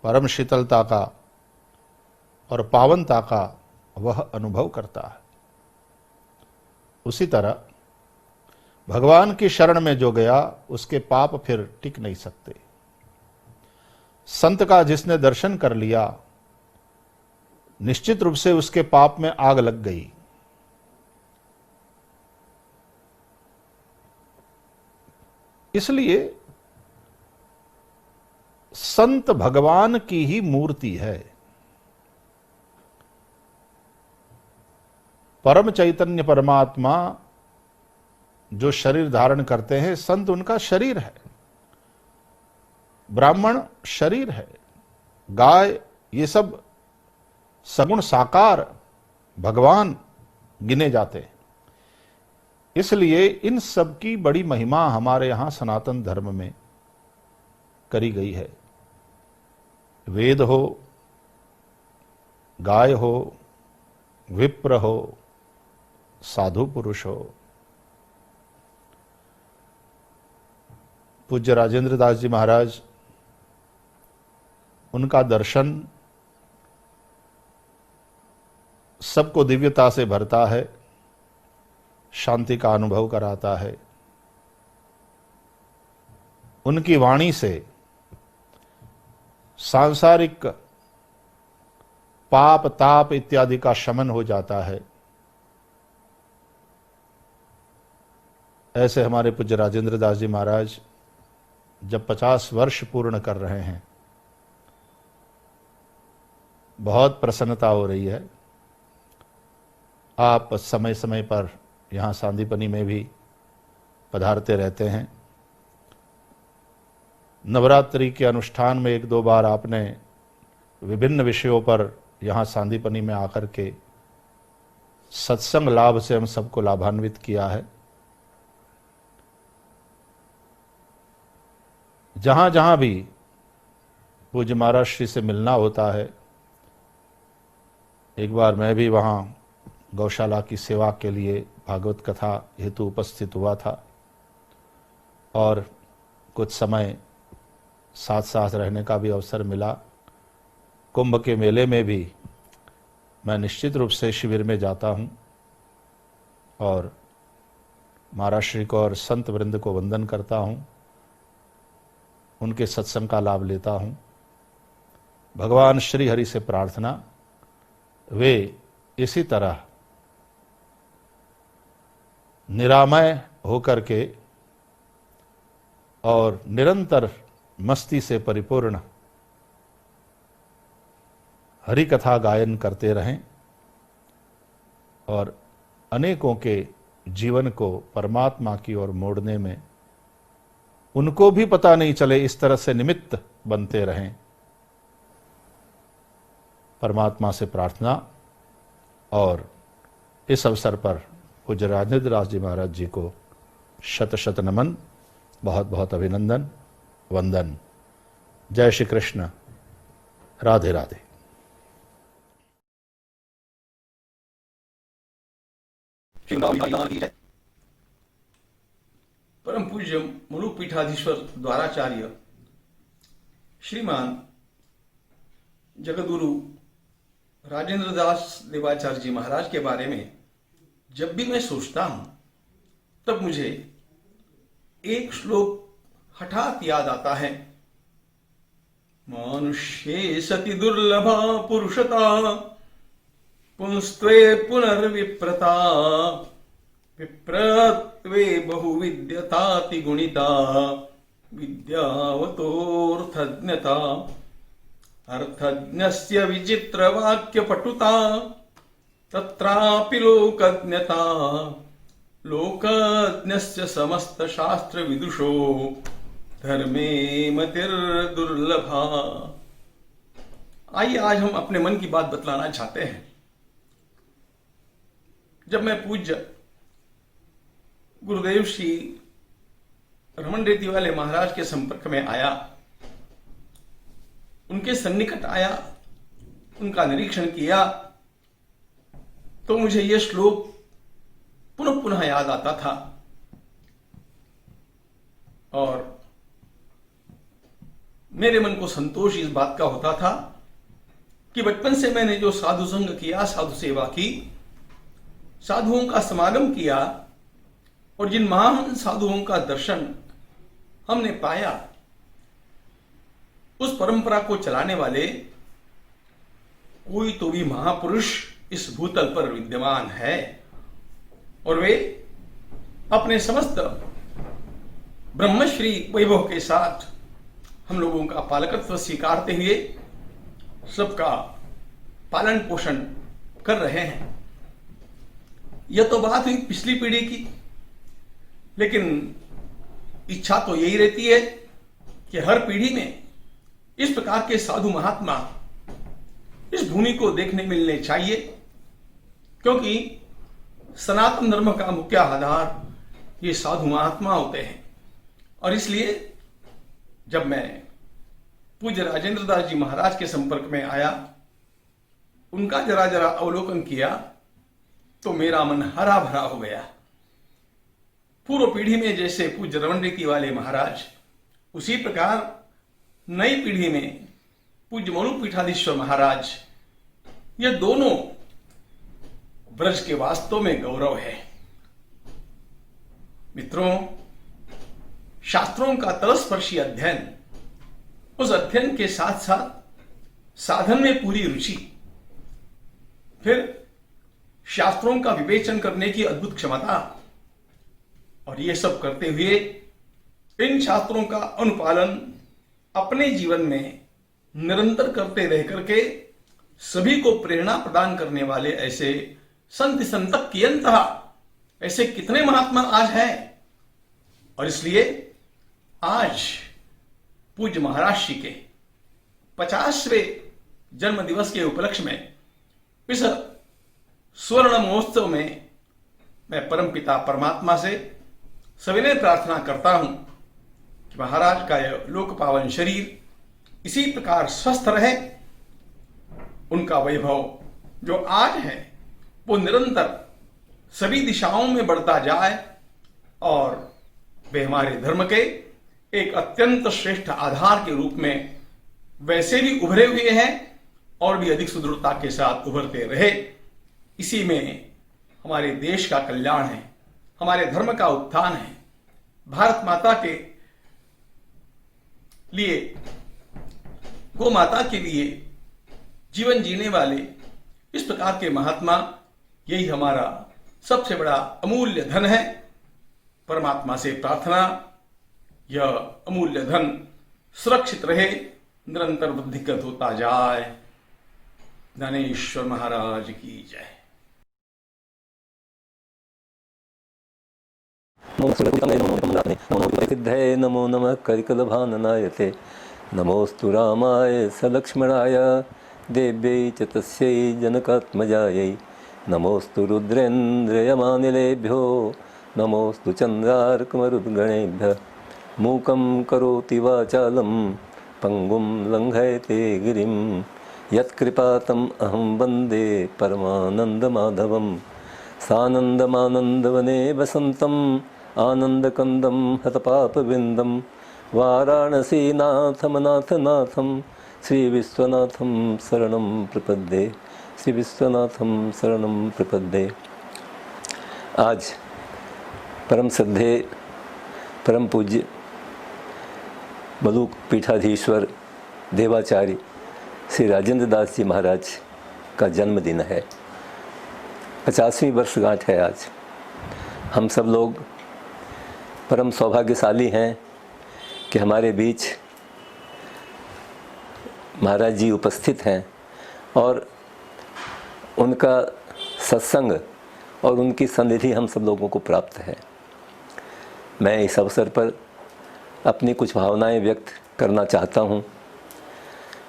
परम शीतलता का और पावनता का वह अनुभव करता है। उसी तरह भगवान की शरण में जो गया, उसके पाप फिर टिक नहीं सकते। संत का जिसने दर्शन कर लिया, निश्चित रूप से उसके पाप में आग लग गई। इसलिए संत भगवान की ही मूर्ति है। परम चैतन्य परमात्मा जो शरीर धारण करते हैं, संत उनका शरीर है। ब्राह्मण शरीर है, गाय, ये सब सगुण साकार भगवान गिने जाते हैं। इसलिए इन सब की बड़ी महिमा हमारे यहां सनातन धर्म में करी गई है। वेद हो, गाय हो, विप्र हो, साधु पुरुष हो। पूज्य राजेंद्र दास जी महाराज, उनका दर्शन सबको दिव्यता से भरता है, शांति का अनुभव कराता है। उनकी वाणी से सांसारिक पाप ताप इत्यादि का शमन हो जाता है। ऐसे हमारे पूज्य राजेंद्र दास जी महाराज जब 50 वर्ष पूर्ण कर रहे हैं, बहुत प्रसन्नता हो रही है। आप समय समय पर यहाँ सांदीपनी में भी पधारते रहते हैं। नवरात्रि के अनुष्ठान में 1-2 बार आपने विभिन्न विषयों पर यहाँ सांदीपनी में आकर के सत्संग लाभ से हम सबको लाभान्वित किया है। जहाँ जहाँ भी पूज्य महाराज श्री से मिलना होता है, एक बार मैं भी वहाँ गौशाला की सेवा के लिए भागवत कथा हेतु उपस्थित हुआ था और कुछ समय साथ साथ रहने का भी अवसर मिला। कुंभ के मेले में भी मैं निश्चित रूप से शिविर में जाता हूँ और महाराज श्री को और संत वृंद को वंदन करता हूँ, उनके सत्संग का लाभ लेता हूँ। भगवान श्री हरि से प्रार्थना वे इसी तरह निरामय होकर के और निरंतर मस्ती से परिपूर्ण हरि कथा गायन करते रहें और अनेकों के जीवन को परमात्मा की ओर मोड़ने में उनको भी पता नहीं चले, इस तरह से निमित्त बनते रहें। परमात्मा से प्रार्थना। और इस अवसर पर पूज्य राजेंद्र दास जी महाराज जी को शत शत नमन, बहुत बहुत अभिनंदन, वंदन। जय श्री कृष्ण, राधे राधे। परम पूज्य मुलुक पीठाधीश्वर द्वाराचार्य श्रीमान जगद्गुरु राजेंद्र दास देवाचार्य जी महाराज के बारे में जब भी मैं सोचता हूं तब मुझे एक श्लोक हठात याद आता है। मानुष्ये सति दुर्लभा पुरुषता पुंस्त्वे पुनर्विप्रता विप्रत्वे बहुविद्यताति गुणिता विद्यावतोऽर्थज्ञता अर्थज्ञस्य विचित्रवाक्यपटुता तत्रापि लोकज्ञता लोकज्ञस्य समस्तशास्त्रविदुषो धर्मे मतिर्दुर्लभा। आइए आज हम अपने मन की बात बतलाना चाहते हैं। जब मैं पूज्य गुरुदेव श्री रमन रेती वाले महाराज के संपर्क में आया, उनके सन्निकट आया, उनका निरीक्षण किया, तो मुझे यह श्लोक पुनः पुनः याद आता था। और मेरे मन को संतोष इस बात का होता था कि बचपन से मैंने जो साधु संग किया, साधु सेवा की, साधुओं का समागम किया और जिन महान साधुओं का दर्शन हमने पाया, उस परंपरा को चलाने वाले कोई तो भी महापुरुष इस भूतल पर विद्यमान है और वे अपने समस्त ब्रह्मश्री वैभव के साथ हम लोगों का पालकत्व स्वीकारते हुए सबका पालन पोषण कर रहे हैं। यह तो बात हुई पिछली पीढ़ी की, लेकिन इच्छा तो यही रहती है कि हर पीढ़ी में इस प्रकार के साधु महात्मा इस भूमि को देखने मिलने चाहिए, क्योंकि सनातन धर्म का मुख्य आधार ये साधु महात्मा होते हैं। और इसलिए जब मैं पूज्य राजेंद्र दास जी महाराज के संपर्क में आया, उनका जरा जरा अवलोकन किया, तो मेरा मन हरा भरा हो गया। पूर्व पीढ़ी में जैसे पूज्य रमन रेती वाले महाराज, उसी प्रकार नई पीढ़ी में पूज्य मुलुक पीठाधीश्वर महाराज, ये दोनों ब्रज के वास्तव में गौरव है। मित्रों, शास्त्रों का तलस्पर्शी अध्ययन, उस अध्ययन के साथ साथ साधन में पूरी रुचि, फिर शास्त्रों का विवेचन करने की अद्भुत क्षमता, और ये सब करते हुए इन शास्त्रों का अनुपालन अपने जीवन में निरंतर करते रह करके सभी को प्रेरणा प्रदान करने वाले ऐसे संति संतप कियंतः, ऐसे कितने महात्मा आज हैं। और इसलिए आज पूज्य महाराज जी के 50वें जन्म दिवस के उपलक्ष्य में इस स्वर्ण महोत्सव में मैं परमपिता परमात्मा से सविनय प्रार्थना करता हूं कि महाराज का यह लोक पावन शरीर इसी प्रकार स्वस्थ रहे, उनका वैभव जो आज है वो निरंतर सभी दिशाओं में बढ़ता जाए और वे हमारे धर्म के एक अत्यंत श्रेष्ठ आधार के रूप में वैसे भी उभरे हुए हैं और भी अधिक सुदृढ़ता के साथ उभरते रहे। इसी में हमारे देश का कल्याण है, हमारे धर्म का उत्थान है। भारत माता के लिए, गो माता के लिए जीवन जीने वाले इस प्रकार के महात्मा, यही हमारा सबसे बड़ा अमूल्य धन है। परमात्मा से प्रार्थना यह अमूल्य धन सुरक्षित रहे, निरंतर वृद्धिगत होता जाए। ज्ञानेश्वर महाराज की जय। सिद्धे नमो नमः करिकलभाननायते, नमोस्तु रामाय सलक्ष्मणाय देव्यै च तस्यै जनकात्मजायै, नमोस्तु रुद्रेन्द्रयमानिलेभ्यो, नमोस्तु चन्द्रार्कमरुद्गणेभ्यः। मूकं करोति वाचालं पंगुं लङ्घयते गिरिं, यत्कृपातम् अहं वन्दे परमानन्दमाधवं। सानन्दमानन्दवने वसन्तम् आनन्दकन्दं हतपापविन्दं, वाराणसीनाथमनाथनाथं श्रीविश्वनाथं शरणं प्रपद्ये, श्रीविश्वनाथं शरणं प्रपद्ये। आज परम श्रद्धेय परम पूज्य मलूक पीठाधीश्वर देवाचार्य श्री राजेंद्र दास जी महाराज का जन्मदिन है। 50वीं वर्षगांठ है आज। हम सब लोग परम सौभाग्यशाली हैं कि हमारे बीच महाराज जी उपस्थित हैं और उनका सत्संग और उनकी सन्निधि हम सब लोगों को प्राप्त है। मैं इस अवसर पर अपनी कुछ भावनाएं व्यक्त करना चाहता हूँ।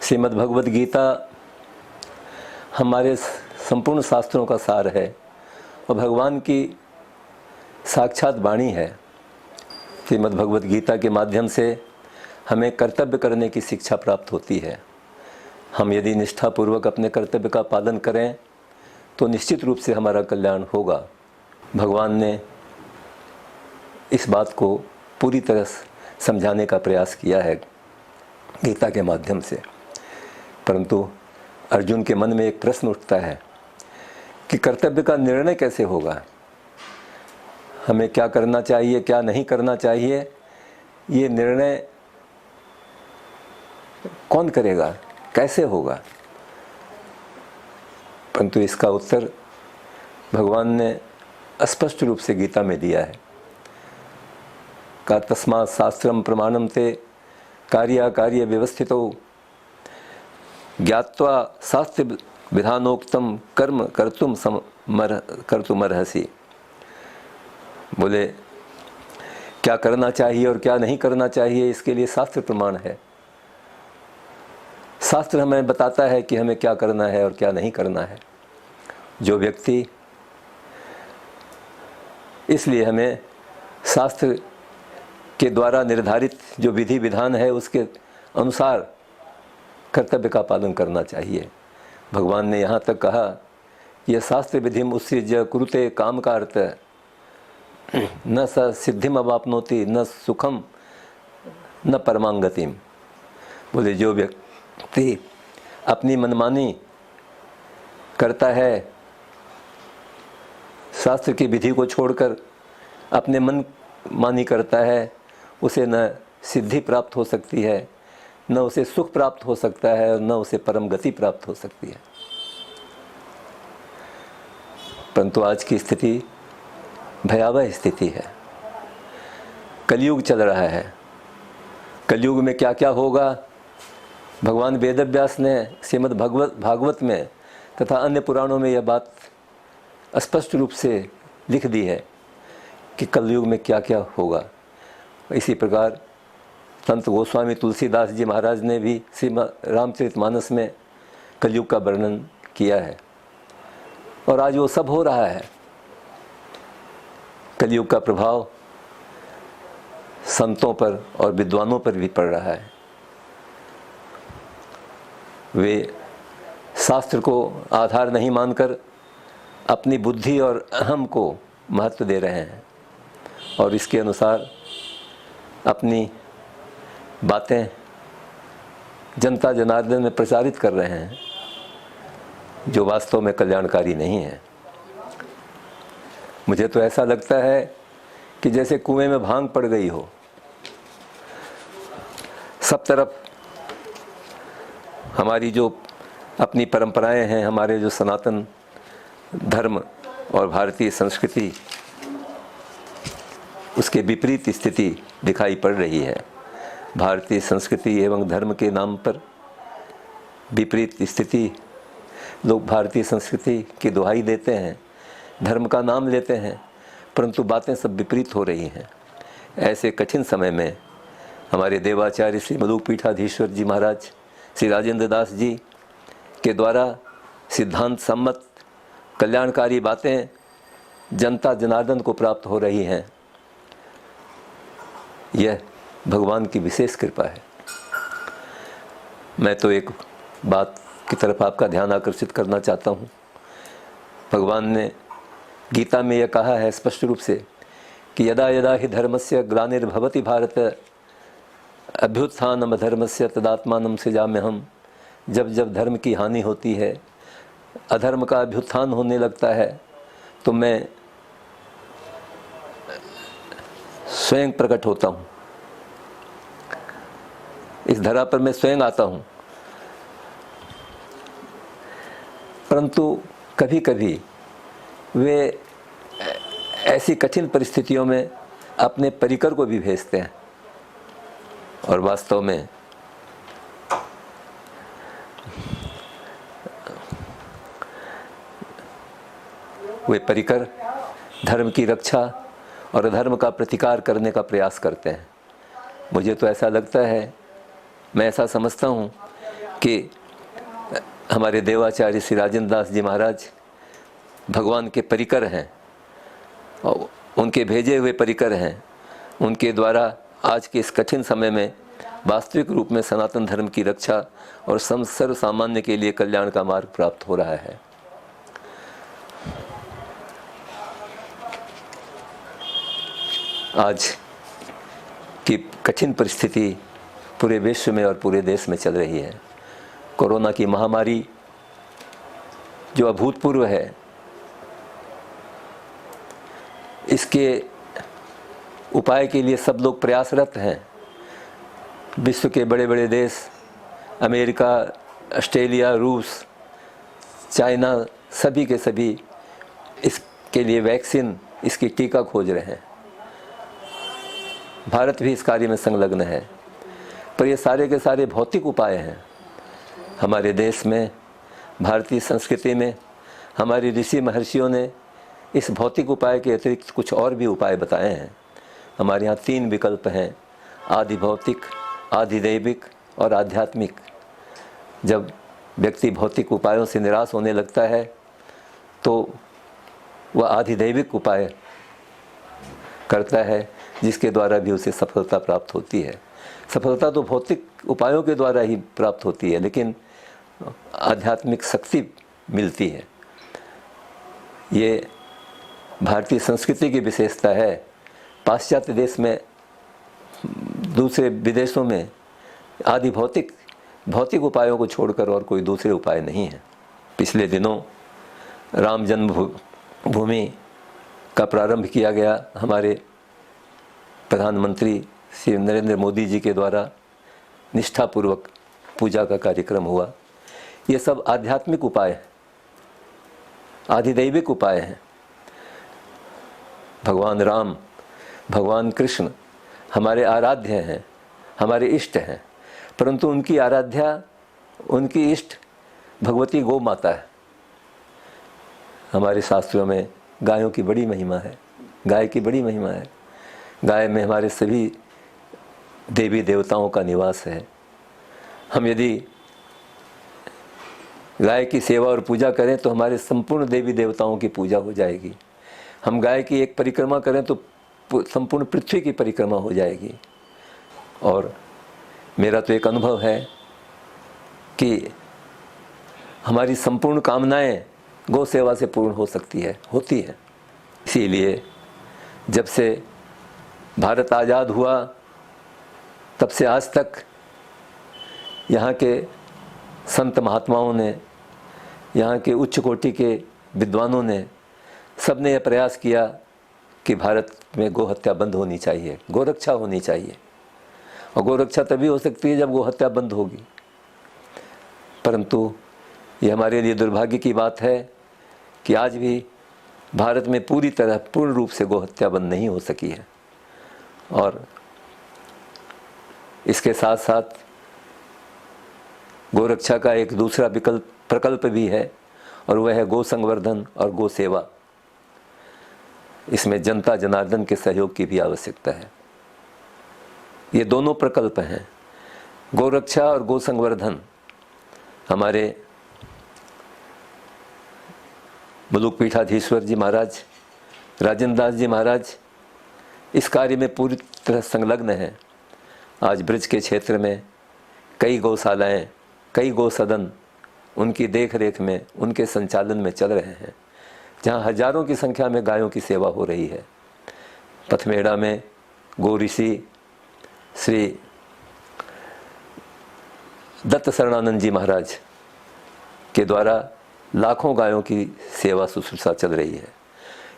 श्रीमद् भगवद गीता हमारे संपूर्ण शास्त्रों का सार है और भगवान की साक्षात वाणी है। श्रीमद् भगवद गीता के माध्यम से हमें कर्तव्य करने की शिक्षा प्राप्त होती है। हम यदि निष्ठापूर्वक अपने कर्तव्य का पालन करें तो निश्चित रूप से हमारा कल्याण होगा। भगवान ने इस बात को पूरी तरह समझाने का प्रयास किया है गीता के माध्यम से, परंतु अर्जुन के मन में एक प्रश्न उठता है कि कर्तव्य का निर्णय कैसे होगा, हमें क्या करना चाहिए क्या नहीं करना चाहिए, ये निर्णय कौन करेगा, कैसे होगा। परंतु इसका उत्तर भगवान ने स्पष्ट रूप से गीता में दिया है। का तस्मात् शास्त्रम प्रमाणम ते कार्याकार्य व्यवस्थितो, ज्ञात्वा शास्त्र विधानोक्तम कर्म कर्तुमर्हसि। बोले क्या करना चाहिए और क्या नहीं करना चाहिए, इसके लिए शास्त्र प्रमाण है। शास्त्र हमें बताता है कि हमें क्या करना है और क्या नहीं करना है। जो व्यक्ति, इसलिए हमें शास्त्र के द्वारा निर्धारित जो विधि विधान है उसके अनुसार कर्तव्य का पालन करना चाहिए। भगवान ने यहाँ तक कहा यह शास्त्र विधिम उत्सृज्य कुरुते काम का अर्थ न स सिद्धिम अवाप्नोति न सुखम न परमांगतिम। बोले जो व्यक्ति अपनी मनमानी करता है, शास्त्र की विधि को छोड़कर अपने मन मानी करता है, उसे न सिद्धि प्राप्त हो सकती है, न उसे सुख प्राप्त हो सकता है और न उसे परम गति प्राप्त हो सकती है। परंतु आज की स्थिति भयावह स्थिति है। कलयुग चल रहा है। कलयुग में क्या क्या होगा, भगवान वेदव्यास ने श्रीमद् भागवत में तथा अन्य पुराणों में यह बात स्पष्ट रूप से लिख दी है कि कलयुग में क्या क्या होगा। इसी प्रकार संत गोस्वामी तुलसीदास जी महाराज ने भी श्री रामचरितमानस में कलयुग का वर्णन किया है और आज वो सब हो रहा है। कलयुग का प्रभाव संतों पर और विद्वानों पर भी पड़ रहा है। वे शास्त्र को आधार नहीं मानकर अपनी बुद्धि और अहम को महत्व दे रहे हैं और इसके अनुसार अपनी बातें जनता जनार्दन में प्रचारित कर रहे हैं, जो वास्तव में कल्याणकारी नहीं है। मुझे तो ऐसा लगता है कि जैसे कुएं में भांग पड़ गई हो, सब तरफ हमारी जो अपनी परंपराएं हैं, हमारे जो सनातन धर्म और भारतीय संस्कृति, उसके विपरीत स्थिति दिखाई पड़ रही है। भारतीय संस्कृति एवं धर्म के नाम पर विपरीत स्थिति, लोग भारतीय संस्कृति की दुहाई देते हैं, धर्म का नाम लेते हैं, परंतु बातें सब विपरीत हो रही हैं। ऐसे कठिन समय में हमारे देवाचार्य श्री मलुक पीठाधीश्वर जी महाराज श्री राजेंद्र दास जी के द्वारा सिद्धांत सम्मत कल्याणकारी बातें जनता जनार्दन को प्राप्त हो रही हैं। यह भगवान की विशेष कृपा है। मैं तो एक बात की तरफ आपका ध्यान आकर्षित करना चाहता हूँ। भगवान ने गीता में यह कहा है स्पष्ट रूप से कि यदा यदा हि धर्मस्य ग्लानिर्भवति भारत अभ्युत्थानम अधर्मस्य तदात्मानं सृजाम्यहम्। जब जब धर्म की हानि होती है, अधर्म का अभ्युत्थान होने लगता है, तो मैं स्वयं प्रकट होता हूँ, इस धरा पर मैं स्वयं आता हूँ। परंतु कभी कभी वे ऐसी कठिन परिस्थितियों में अपने परिकर को भी भेजते हैं और वास्तव में वे परिकर धर्म की रक्षा और अधर्म का प्रतिकार करने का प्रयास करते हैं। मुझे तो ऐसा लगता है, मैं ऐसा समझता हूँ कि हमारे देवाचार्य श्री राजेंद्र दास जी महाराज भगवान के परिकर हैं और उनके भेजे हुए परिकर हैं। उनके द्वारा आज के इस कठिन समय में वास्तविक रूप में सनातन धर्म की रक्षा और सर्व सामान्य के लिए कल्याण का मार्ग प्राप्त हो रहा है। आज की कठिन परिस्थिति पूरे विश्व में और पूरे देश में चल रही है। कोरोना की महामारी जो अभूतपूर्व है, इसके उपाय के लिए सब लोग प्रयासरत हैं। विश्व के बड़े बड़े देश, अमेरिका, ऑस्ट्रेलिया, रूस, चाइना, सभी के सभी इसके लिए वैक्सीन, इसकी टीका खोज रहे हैं। भारत भी इस कार्य में संलग्न है, पर ये सारे के सारे भौतिक उपाय हैं। हमारे देश में, भारतीय संस्कृति में हमारे ऋषि महर्षियों ने इस भौतिक उपाय के अतिरिक्त कुछ और भी उपाय बताए हैं। हमारे यहाँ 3 विकल्प हैं, आदि भौतिक, आदि दैविक और आध्यात्मिक। जब व्यक्ति भौतिक उपायों से निराश होने लगता है तो वह आदि दैविक उपाय करता है, जिसके द्वारा भी उसे सफलता प्राप्त होती है। सफलता तो भौतिक उपायों के द्वारा ही प्राप्त होती है, लेकिन आध्यात्मिक शक्ति मिलती है। ये भारतीय संस्कृति की विशेषता है। पाश्चात्य देश में, दूसरे विदेशों में आदि भौतिक उपायों को छोड़कर और कोई दूसरे उपाय नहीं है। पिछले दिनों राम जन्मभूमि का प्रारंभ किया गया। हमारे प्रधानमंत्री श्री नरेंद्र मोदी जी के द्वारा निष्ठापूर्वक पूजा का कार्यक्रम हुआ। ये सब आध्यात्मिक उपाय हैं, आधिदैविक उपाय हैं। भगवान राम, भगवान कृष्ण हमारे आराध्य हैं, हमारे इष्ट हैं, परंतु उनकी आराध्या, उनकी इष्ट भगवती गौ माता है। हमारे शास्त्रों में गायों की बड़ी महिमा है, गाय की बड़ी महिमा है। गाय में हमारे सभी देवी देवताओं का निवास है। हम यदि गाय की सेवा और पूजा करें तो हमारे संपूर्ण देवी देवताओं की पूजा हो जाएगी। हम गाय की एक परिक्रमा करें तो संपूर्ण पृथ्वी की परिक्रमा हो जाएगी। और मेरा तो एक अनुभव है कि हमारी संपूर्ण कामनाएं गौ सेवा से पूर्ण हो सकती है, होती है। इसीलिए जब से भारत आज़ाद हुआ तब से आज तक यहाँ के संत महात्माओं ने, यहाँ के उच्च कोटि के विद्वानों ने, सब ने यह प्रयास किया कि भारत में गौ हत्या बंद होनी चाहिए, गोरक्षा होनी चाहिए। और गोरक्षा तभी हो सकती है जब गौ हत्या बंद होगी। परंतु ये हमारे लिए दुर्भाग्य की बात है कि आज भी भारत में पूर्ण रूप से गौ हत्या बंद नहीं हो सकी है। और इसके साथ साथ गोरक्षा का एक दूसरा प्रकल्प भी है, और वह है गौ संवर्धन और गौ सेवा। इसमें जनता जनार्दन के सहयोग की भी आवश्यकता है। ये दोनों प्रकल्प हैं, गोरक्षा और गौ संवर्धन। हमारे मुलुक पीठाधीश्वर जी महाराज, राजेंद्र दास जी महाराज इस कार्य में पूरी तरह संलग्न हैं। आज ब्रज के क्षेत्र में कई गौशालाएं, कई गौ सदन उनकी देख रेख में, उनके संचालन में चल रहे हैं, जहां हजारों की संख्या में गायों की सेवा हो रही है। पथमेड़ा में गौ ऋषि श्री दत्त शरणानंद जी महाराज के द्वारा लाखों गायों की सेवा शुश्रूषा चल रही है।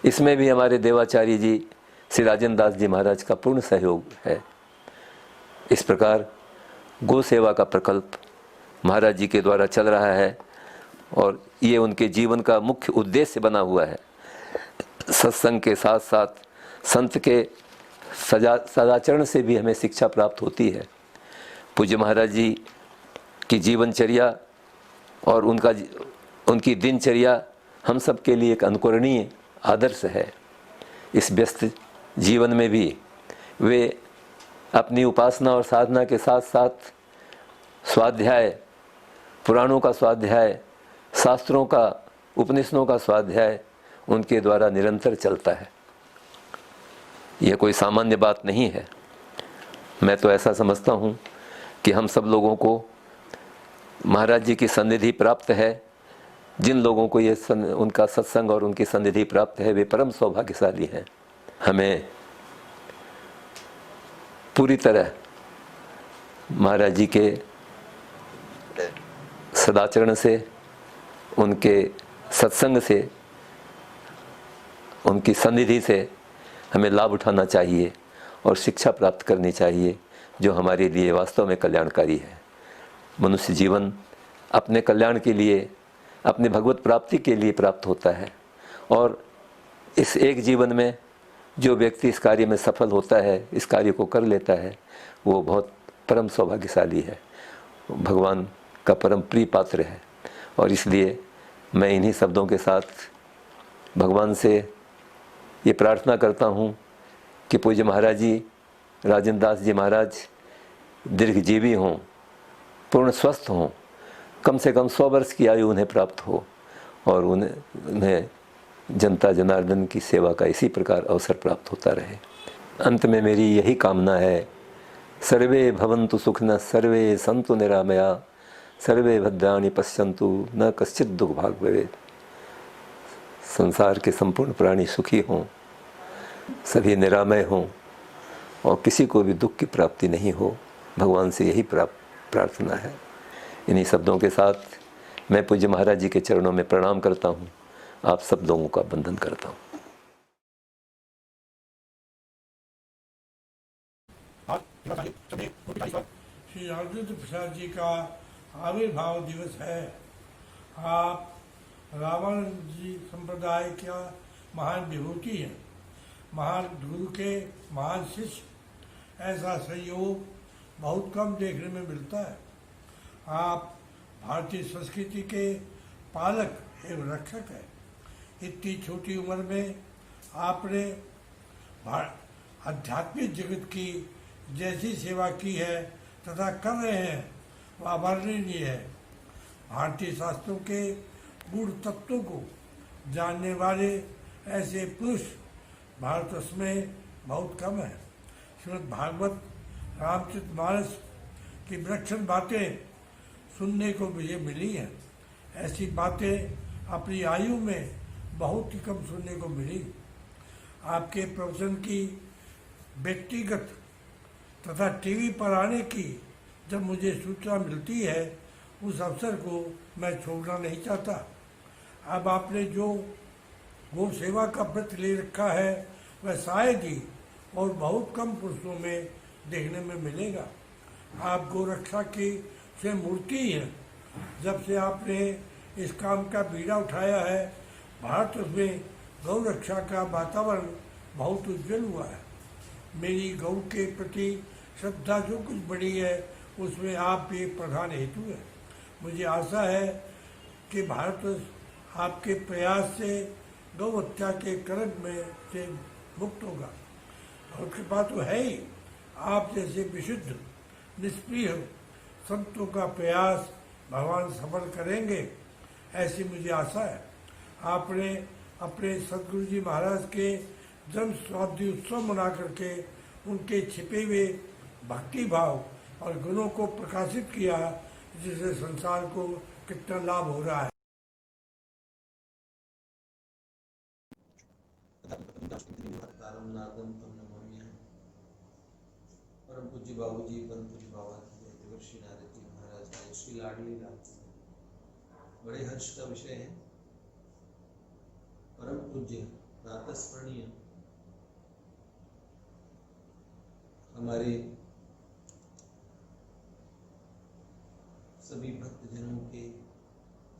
इसमें भी हमारे देवाचार्य जी श्री राजेंद्र दास जी महाराज का पूर्ण सहयोग है। इस प्रकार गौ सेवा का प्रकल्प महाराज जी के द्वारा चल रहा है, और ये उनके जीवन का मुख्य उद्देश्य बना हुआ है। सत्संग के साथ साथ संत के सदाचरण से भी हमें शिक्षा प्राप्त होती है। पूज्य महाराज जी की जीवनचर्या और उनकी दिनचर्या हम सब के लिए एक अनुकरणीय आदर्श है। इस व्यस्त जीवन में भी वे अपनी उपासना और साधना के साथ साथ स्वाध्याय, पुराणों का स्वाध्याय, शास्त्रों का, उपनिषदों का स्वाध्याय उनके द्वारा निरंतर चलता है। यह कोई सामान्य बात नहीं है। मैं तो ऐसा समझता हूँ कि हम सब लोगों को महाराज जी की सन्निधि प्राप्त है। जिन लोगों को ये उनका सत्संग और उनकी सन्निधि प्राप्त है वे परम सौभाग्यशाली हैं। हमें पूरी तरह महाराज जी के सदाचरण से, उनके सत्संग से, उनकी सन्निधि से हमें लाभ उठाना चाहिए और शिक्षा प्राप्त करनी चाहिए, जो हमारे लिए वास्तव में कल्याणकारी है। मनुष्य जीवन अपने कल्याण के लिए, अपने भगवत प्राप्ति के लिए प्राप्त होता है, और इस एक जीवन में जो व्यक्ति इस कार्य में सफल होता है, इस कार्य को कर लेता है, वो बहुत परम सौभाग्यशाली है, भगवान का परम प्रिय पात्र है। और इसलिए मैं इन्हीं शब्दों के साथ भगवान से ये प्रार्थना करता हूँ कि पूज्य महाराज जी, राजेंद्र दास जी महाराज दीर्घजीवी हों, पूर्ण स्वस्थ हों, कम से कम 100 वर्ष की आयु उन्हें प्राप्त हो, और उन्हें जनता जनार्दन की सेवा का इसी प्रकार अवसर प्राप्त होता रहे। अंत में मेरी यही कामना है, सर्वे भवन्तु सुखिनः, सर्वे सन्तु निरामया, सर्वे भद्राणि पश्यन्तु, न कश्चित् दुःख भाग् भवेत्। संसार के संपूर्ण प्राणी सुखी हों, सभी निरामय हों, और किसी को भी दुख की प्राप्ति नहीं हो। भगवान से यही प्रार्थना है। इन्हीं शब्दों के साथ मैं पूज्य महाराज जी के चरणों में प्रणाम करता हूँ। आप सब लोगों का वंदन करता हूँ। श्री राजेंद्र प्रसाद जी का आविर्भाव दिवस है। आप रामानंद जी संप्रदाय का महान विभूति हैं, महान गुरु के महान शिष्य। ऐसा संयोग बहुत कम देखने में मिलता है। आप भारतीय संस्कृति के पालक एवं रक्षक हैं। इतनी छोटी उम्र में आपने आध्यात्मिक जगत की जैसी सेवा की है तथा कर रहे हैं वह अवर्णनीय है। भारतीय शास्त्रों के गूढ़ तत्वों को जानने वाले ऐसे पुरुष भारतवर्ष में बहुत कम है। श्रीमद् भागवत रामचरितमानस की विलक्षण बातें सुनने को मुझे मिली हैं। ऐसी बातें अपनी आयु में बहुत ही कम सुनने को मिली। आपके प्रवचन की व्यक्तिगत तथा टीवी पर आने की जब मुझे सूचना मिलती है उस अवसर को मैं छोड़ना नहीं चाहता। अब आपने जो गौ सेवा का व्रत ले रखा है वह शायद ही और बहुत कम पुरुषों में देखने में मिलेगा। आप गौ रक्षा की से मूर्ति हैं। जब से आपने इस काम का बीड़ा उठाया है भारत में गौ रक्षा का वातावरण बहुत उज्जवल हुआ है। मेरी गौ के प्रति श्रद्धा जो कुछ बढ़ी है उसमें आप भी प्रधान हेतु है। मुझे आशा है कि भारत आपके प्रयास से गौ हत्या के कर्म में से मुक्त होगा। और कृपा तो है ही, आप जैसे विशुद्ध निष्प्रिय संतों का प्रयास भगवान सफल करेंगे ऐसी मुझे आशा है। आपने अपने सदगुरु जी महाराज के जन्म शताब्दी उत्सव मना करके उनके छिपे हुए भक्ति भाव और गुणों को प्रकाशित किया, जिससे संसार को कितना लाभ हो रहा है। परम पूज्य बाबूजी, परम पूज्य बाबा देवर्षि नारद जी महाराज का श्री लाडली लाल बड़े हर्ष का विषय है। परम पूज्य प्रातस्मरणीय हमारे सभी भक्तजनों के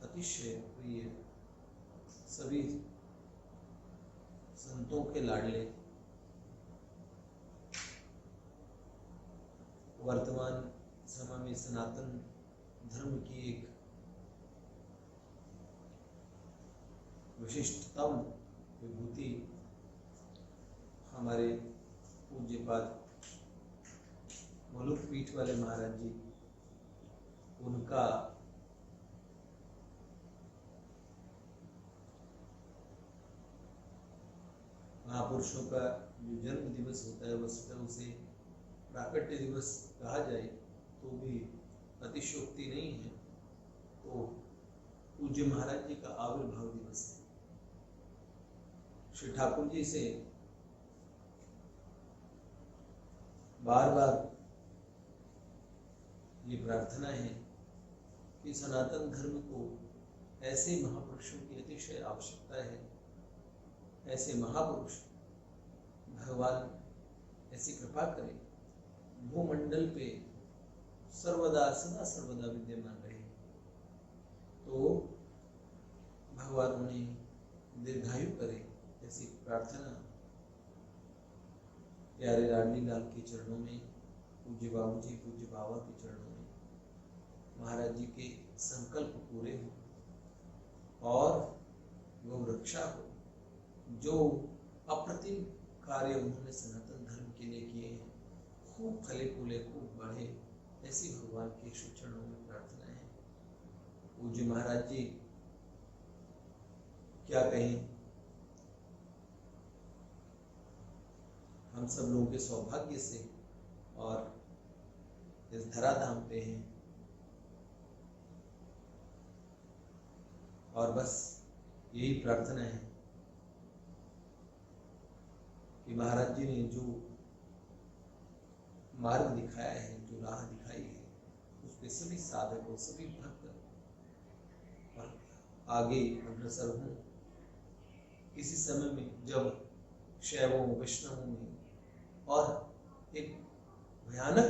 अतिशय प्रिय, सभी संतों के लाडले, वर्तमान समय में सनातन धर्म की एक विशिष्टतम विभूति हमारे पूज्यपाद मुलुक पीठ वाले महाराज जी, उनका महापुरुषों का जो जन्म दिवस होता है वस्तुतः उसे प्राकट्य दिवस कहा जाए तो भी अतिशयोक्ति नहीं है। तो पूज्य महाराज जी का आविर्भाव दिवस है। श्री ठाकुर जी से बार बार ये प्रार्थना है कि सनातन धर्म को ऐसे महापुरुषों की अतिशय आवश्यकता है। ऐसे महापुरुष भगवान ऐसी कृपा करें भूमंडल पे सर्वदा सदा सर्वदा विद्यमान रहे, तो भगवान उन्हें दीर्घायु करे। ऐसी प्रार्थना प्यारे लाडली लाल के चरणों में, पूज्य बाबूजी पूज्य बाबा के चरणों में महाराज जी के संकल्प पूरे हो और गौ रक्षा हो। जो अप्रतिम कार्य उन्होंने सनातन धर्म के लिए किए हैं खूब फले फूले, खूब बढ़े, ऐसी भगवान के श्री चरणों में प्रार्थना है। पूज्य महाराज जी क्या कहें, हम सब लोगों के सौभाग्य से और इस धराधाम पे हैं और बस यही प्रार्थना है कि महाराज जी ने जो मार्ग दिखाया है, जो राह दिखाई है, उस पे सभी साधकों, सभी भक्त आगे अग्रसर हों। किसी समय में जब शैवों वैष्णवों में और एक भयानक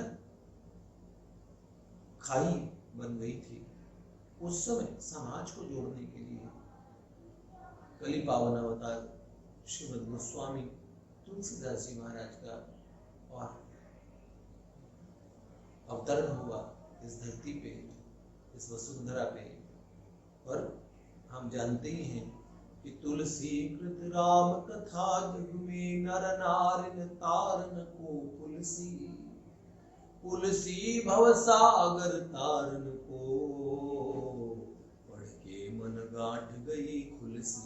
खाई बन गई थी, उस समय समाज को जोड़ने के लिए कली पावन अवतार श्रीमद् गोस्वामी तुलसीदास जी महाराज का और अवतरण हुआ इस धरती पे, इस वसुंधरा पे। और हम जानते ही हैं कि तुलसी कृत राम कथा जग में नर नारिन तारन को तुलसी, तुलसी भव सागर तारन को, पढ़ के मन गांठ गई खुलसी,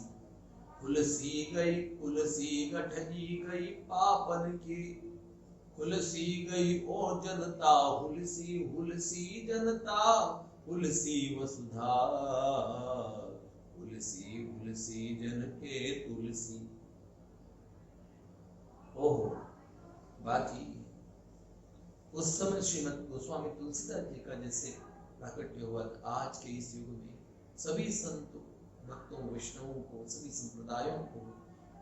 खुलसी गई खुलसी गठजी गई पापन की, खुलसी गई और जनता हुलसी, हुलसी जनता हुलसी वसुधा, हुलसी हुलसी जन के तुलसी। ओहो, बाकी उस समय श्रीमद गोस्वामी तुलसीदास जी का जैसे प्राकट्य हुआ, आज के इस युग में सभी संतों भक्तों वैष्णवों को, सभी संप्रदायों को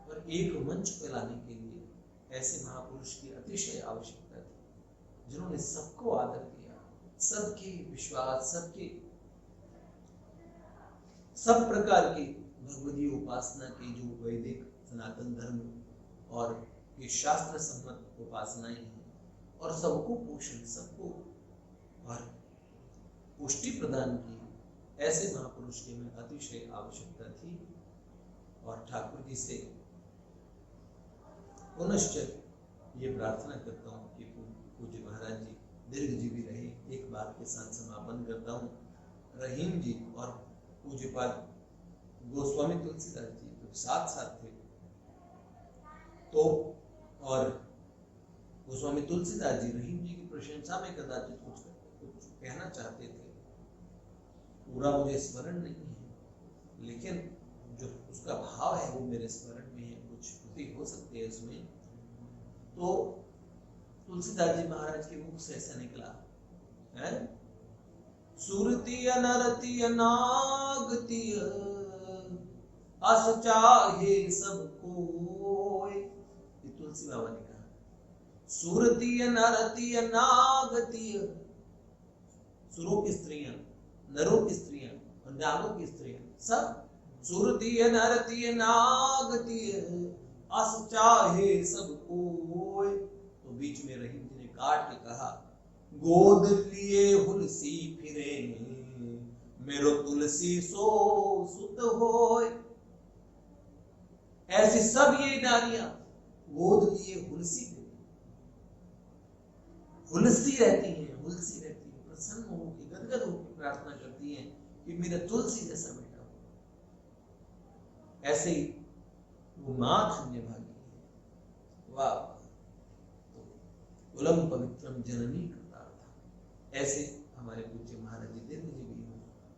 और एक मंच पे लाने के लिए ऐसे महापुरुष की अतिशय आवश्यकता थी, जिन्होंने सबको आदर किया, सबके विश्वास, सबके सब प्रकार की भगवदीय उपासना की जो वैदिक सनातन धर्म और ये शास्त्र सम्मत उपासनाएं हैं, और सबको पोषण, सबको और पुष्टि प्रदान की, ऐसे महापुरुष की में अतिशय आवश्यकता थी। और ठाकुर जी से पुनश्च ये प्रार्थना करता हूँ कि पूज्य महाराज जी दीर्घजीवी रहे। एक बात के साथ समापन करता हूँ। रहीम जी और पूज्यपाद गोस्वामी तुलसीदास जी तो साथ साथ थे, तो और गोस्वामी तुलसीदास जी रहीम जी की प्रशंसा में कदाचित कुछ कहना चाहते थे, पूरा मुझे स्मरण नहीं है, लेकिन जो उसका भाव है वो मेरे स्मरण में है, कुछ त्रुटि हो सकती है उसमें। तो तुलसीदास जी महाराज के मुख से ऐसा निकला है, सुरतीय नरतीय नागतीय अस चाहे सब कोय, ये तुलसी बाबा ने कहा। सुरतीय नरतीय नागतीय, सुरों की स्त्रियां, नरों की स्त्रियां और नागों की स्त्रियां, सब सुरतीय नरतीय नागतीय अस चाहे सब कोय। तो बीच में रहीम जी ने काट के कहा, गोद लिए हुलसी फिरे मेरो तुलसी सो सुत होय। ऐसी सब ये नारियां गोद लिए हुलसी हुलसी रहती हैं, हुलसी रहती है, प्रसन्न होकर गदगद होकर प्रार्थना करती हैं कि मेरा तुलसी जैसा बेटा हो। ऐसे ही वो मां धन्य भागी है। वाह, तो उलम पवित्रम जननी कृतार्थ। ऐसे हमारे पूज्य महाराज जी दीर्घजीवी हो।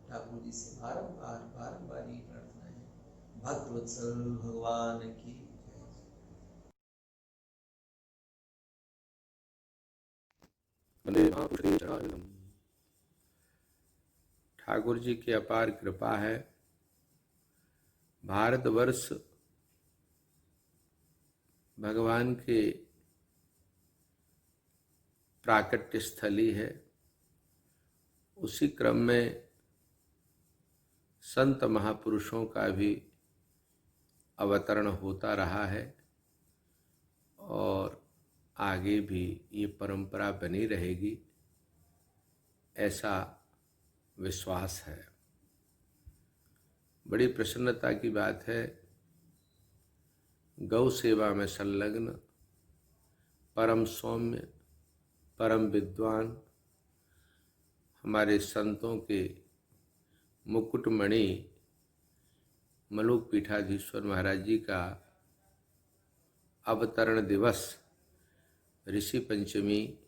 ठाकुर जी से बारंबार बारंबार ये प्रार्थना है। भक्तवत्सल भगवान की ठाकुर जी की अपार कृपा है। भारतवर्ष भगवान के प्राकट्य स्थली है। उसी क्रम में संत महापुरुषों का भी अवतरण होता रहा है और आगे भी ये परंपरा बनी रहेगी, ऐसा विश्वास है। बड़ी प्रसन्नता की बात है, गौ सेवा में संलग्न परम सौम्य, परम विद्वान हमारे संतों के मुकुटमणि मलुक पीठाधीश्वर महाराज जी का अवतरण दिवस ऋषि पंचमी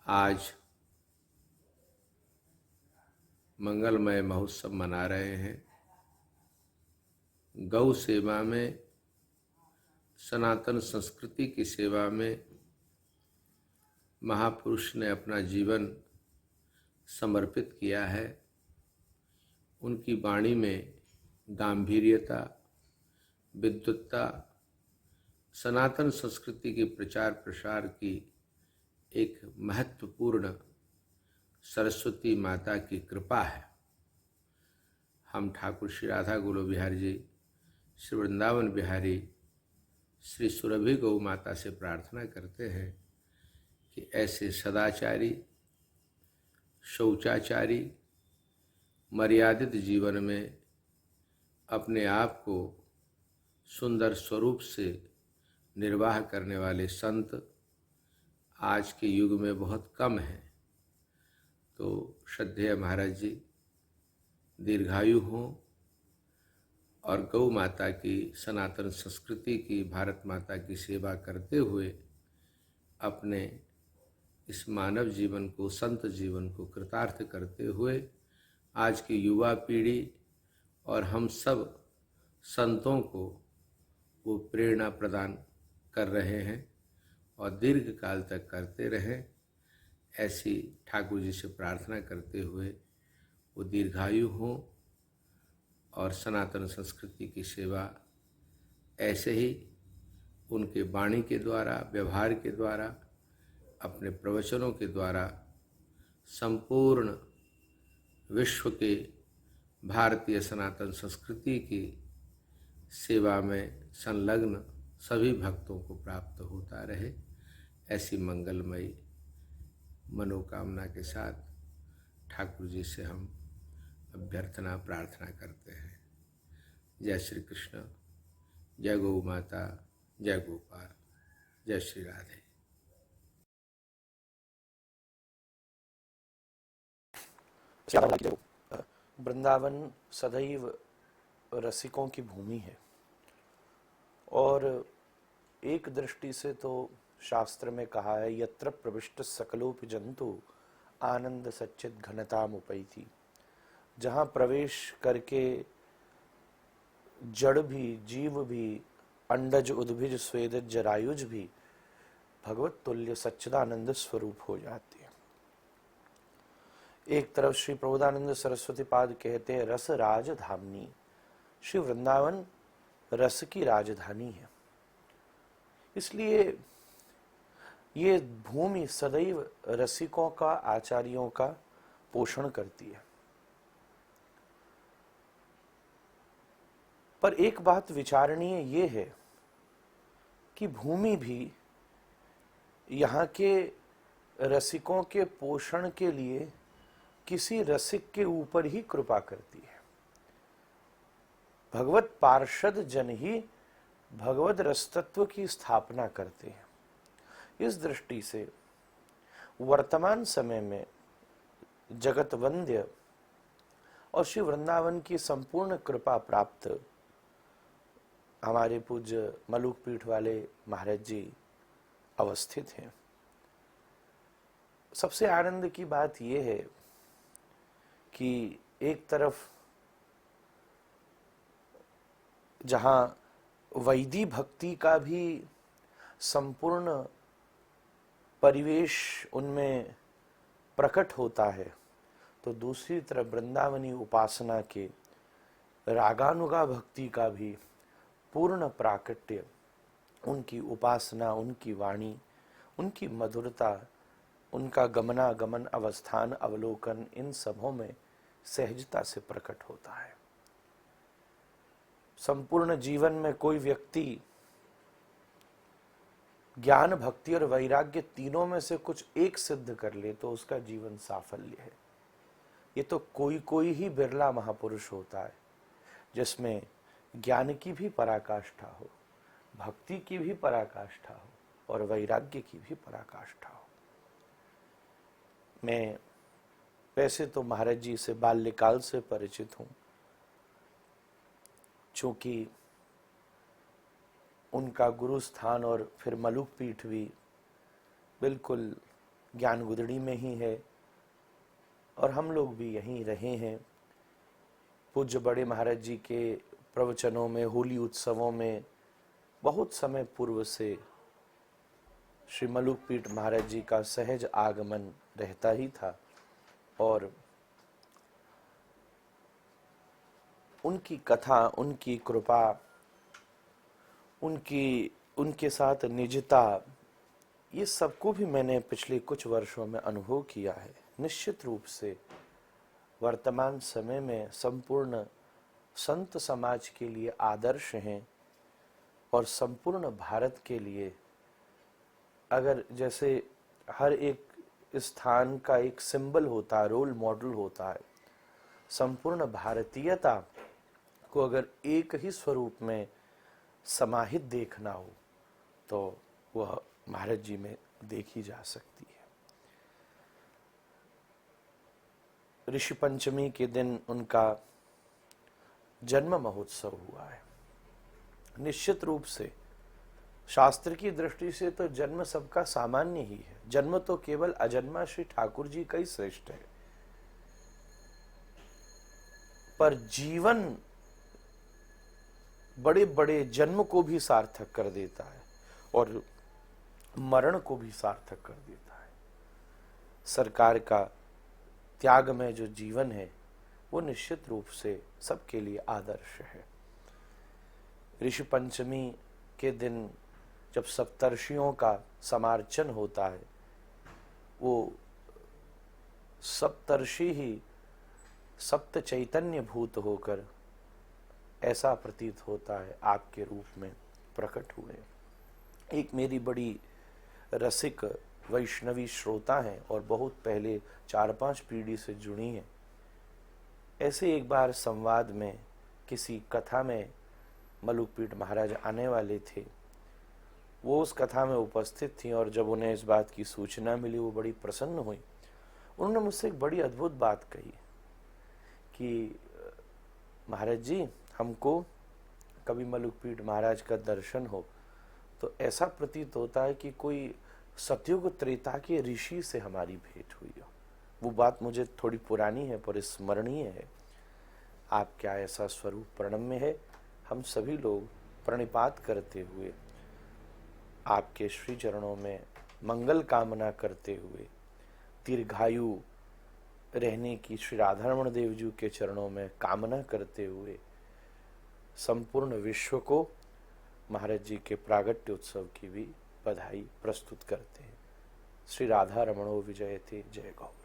आज मंगलमय महोत्सव मना रहे हैं। गौ सेवा में, सनातन संस्कृति की सेवा में महापुरुष ने अपना जीवन समर्पित किया है। उनकी वाणी में गांभीर्यता, विद्वत्ता, सनातन संस्कृति के प्रचार प्रसार की एक महत्वपूर्ण सरस्वती माता की कृपा है। हम ठाकुर श्री राधा गोलोक बिहारी जी, श्री वृंदावन बिहारी, श्री सुरभि गौ माता से प्रार्थना करते हैं कि ऐसे सदाचारी, शौचाचारी, मर्यादित जीवन में अपने आप को सुंदर स्वरूप से निर्वाह करने वाले संत आज के युग में बहुत कम हैं। तो श्रद्धेय महाराज जी दीर्घायु हों और गौ माता की, सनातन संस्कृति की, भारत माता की सेवा करते हुए अपने इस मानव जीवन को, संत जीवन को कृतार्थ करते हुए आज की युवा पीढ़ी और हम सब संतों को वो प्रेरणा प्रदान कर रहे हैं और दीर्घ काल तक करते रहें, ऐसी ठाकुर जी से प्रार्थना करते हुए वो दीर्घायु हों और सनातन संस्कृति की सेवा ऐसे ही उनके वाणी के द्वारा, व्यवहार के द्वारा, अपने प्रवचनों के द्वारा संपूर्ण विश्व के भारतीय सनातन संस्कृति की सेवा में संलग्न सभी भक्तों को प्राप्त होता रहे, ऐसी मंगलमयी मनोकामना के साथ ठाकुर जी से हम अभ्यर्थना प्रार्थना करते हैं। जय श्री कृष्ण, जय गौ माता, जय गोपाल, जय श्री राधे। वृंदावन सदैव रसिकों की भूमि है और एक दृष्टि से तो शास्त्र में कहा है, यत्र प्रविष्ट सकलोपि जंतु आनंद सच्चित घनताम उपैति। जहाँ प्रवेश करके जड़ भी, जीव भी, अंडज उद्भिज स्वेदज जरायुज भी भगवत तुल्य सच्चिदानंद स्वरूप हो जाते हैं। एक तरफ श्री प्रबोधानंद सरस्वती पाद कहते हैं, रस राजधानी। श्री वृंदावन रस की राजधानी है, इसलिए ये भूमि सदैव रसिकों का, आचार्यों का पोषण करती है। पर एक बात विचारणीय ये है कि भूमि भी यहाँ के रसिकों के पोषण के लिए किसी रसिक के ऊपर ही कृपा करती है। भगवत पार्षद जन ही भगवत रसतत्व की स्थापना करते हैं। इस दृष्टि से वर्तमान समय में जगत वंद्य और श्री वृंदावन की संपूर्ण कृपा प्राप्त हमारे पूज्य मलुक पीठ वाले महाराज जी अवस्थित हैं। सबसे आनंद की बात यह है कि एक तरफ जहाँ वैदी भक्ति का भी संपूर्ण परिवेश उनमें प्रकट होता है, तो दूसरी तरफ वृंदावनी उपासना के रागानुगा भक्ति का भी पूर्ण प्राकट्य, उनकी उपासना, उनकी वाणी, उनकी मधुरता, उनका गमनागमन, अवस्थान, अवलोकन, इन सबों में सहजता से प्रकट होता है। संपूर्ण जीवन में कोई व्यक्ति ज्ञान, भक्ति और वैराग्य तीनों में से कुछ एक सिद्ध कर ले तो उसका जीवन साफल्य है। ये तो कोई ही बिरला महापुरुष होता है जिसमें ज्ञान की भी पराकाष्ठा हो, भक्ति की भी पराकाष्ठा हो और वैराग्य की भी पराकाष्ठा हो। मैं वैसे तो महाराज जी से बाल्यकाल से परिचित हूँ, चूंकि उनका गुरु स्थान और फिर मलुक पीठ भी बिल्कुल ज्ञान गुदड़ी में ही है और हम लोग भी यहीं रहे हैं। पूज्य बड़े महाराज जी के प्रवचनों में, होली उत्सवों में बहुत समय पूर्व से श्री मलुक पीठ महाराज जी का सहज आगमन रहता ही था और उनकी कथा, उनकी कृपा, उनके साथ निजता, ये सबको भी मैंने पिछले कुछ वर्षों में अनुभव किया है। निश्चित रूप से वर्तमान समय में संपूर्ण संत समाज के लिए आदर्श हैं और संपूर्ण भारत के लिए, अगर जैसे हर एक स्थान का एक सिंबल होता है, रोल मॉडल होता है, संपूर्ण भारतीयता को अगर एक ही स्वरूप में समाहित देखना हो तो वह महाराज जी में देखी जा सकती है। ऋषि पंचमी के दिन उनका जन्म महोत्सव हुआ है। निश्चित रूप से शास्त्र की दृष्टि से तो जन्म सबका सामान्य ही है। जन्म तो केवल अजन्मा श्री ठाकुर जी का ही श्रेष्ठ है, पर जीवन बड़े बड़े जन्म को भी सार्थक कर देता है और मरण को भी सार्थक कर देता है। सरकार का त्याग में जो जीवन है वो निश्चित रूप से सबके लिए आदर्श है। ऋषि पंचमी के दिन जब सप्तर्षियों का समार्चन होता है, वो सप्तर्षि ही सप्त चैतन्य भूत होकर ऐसा प्रतीत होता है आपके रूप में प्रकट हुए। एक मेरी बड़ी रसिक वैष्णवी श्रोता हैं और बहुत पहले 4-5 पीढ़ी से जुड़ी हैं। ऐसे एक बार संवाद में किसी कथा में मलुकपीठ महाराज आने वाले थे। वो उस कथा में उपस्थित थी और जब उन्हें इस बात की सूचना मिली वो बड़ी प्रसन्न हुई। उन्होंने मुझसे एक बड़ी अद्भुत बात कही कि महाराज जी, हमको कभी मलुकपीठ महाराज का दर्शन हो तो ऐसा प्रतीत होता है कि कोई सतयुग त्रेता के ऋषि से हमारी भेंट हुई हो। वो बात मुझे थोड़ी पुरानी है पर स्मरणीय है। आप क्या ऐसा स्वरूप प्रणम्य है? हम सभी लोग प्रणिपात करते हुए आपके श्री चरणों में मंगल कामना करते हुए, दीर्घायु रहने की श्री राधारमण देव जी के चरणों में कामना करते हुए संपूर्ण विश्व को महाराज जी के प्रागट्य उत्सव की भी बधाई प्रस्तुत करते हैं। श्री राधा रमणो विजयते। जय गौर।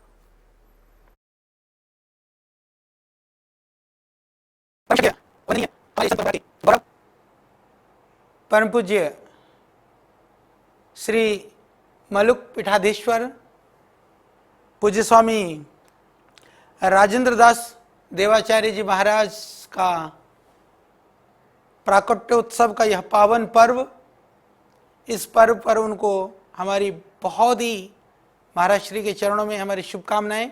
परम पूज्य श्री मलुक पीठाधीश्वर पूज्य स्वामी राजेंद्र दास देवाचार्य जी महाराज का प्राकट्योत्सव का यह पावन पर्व, इस पर्व पर उनको हमारी बहुत ही महाराज श्री के चरणों में हमारी शुभकामनाएं।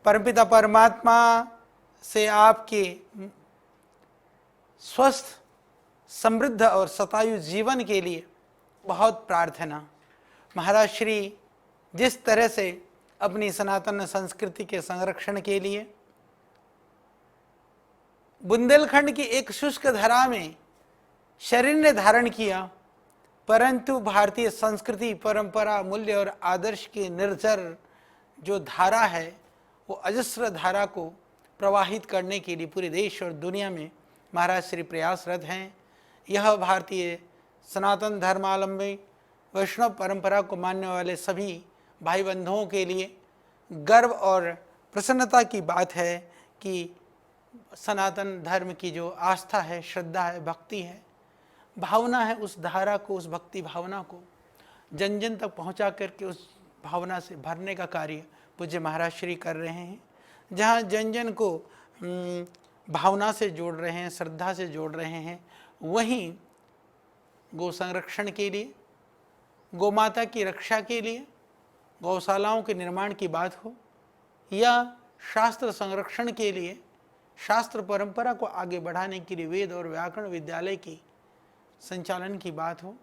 परमपिता परमात्मा से आपके स्वस्थ, समृद्ध और शतायु जीवन के लिए बहुत प्रार्थना। महाराज श्री जिस तरह से अपनी सनातन संस्कृति के संरक्षण के लिए बुंदेलखंड की एक शुष्क धरा में शरीर ने धारण किया, परंतु भारतीय संस्कृति, परंपरा, मूल्य और आदर्श की निर्जर जो धारा है वो अजस्र धारा को प्रवाहित करने के लिए पूरे देश और दुनिया में महाराज श्री प्रयासरत हैं। यह भारतीय सनातन धर्मावलंबी वैष्णव परंपरा को मानने वाले सभी भाई बंधुओं के लिए गर्व और प्रसन्नता की बात है कि सनातन धर्म की जो आस्था है, श्रद्धा है, भक्ति है, भावना है, उस धारा को, उस भक्ति भावना को जन जन तक पहुंचा करके उस भावना से भरने का कार्य पूज्य महाराज श्री कर रहे हैं। जहां जन जन को भावना से जोड़ रहे हैं, श्रद्धा से जोड़ रहे हैं, वहीं गौ संरक्षण के लिए, गौ माता की रक्षा के लिए, गौशालाओं के निर्माण की बात हो या शास्त्र संरक्षण के लिए, शास्त्र परंपरा को आगे बढ़ाने के लिए वेद और व्याकरण विद्यालय की संचालन की बात हो,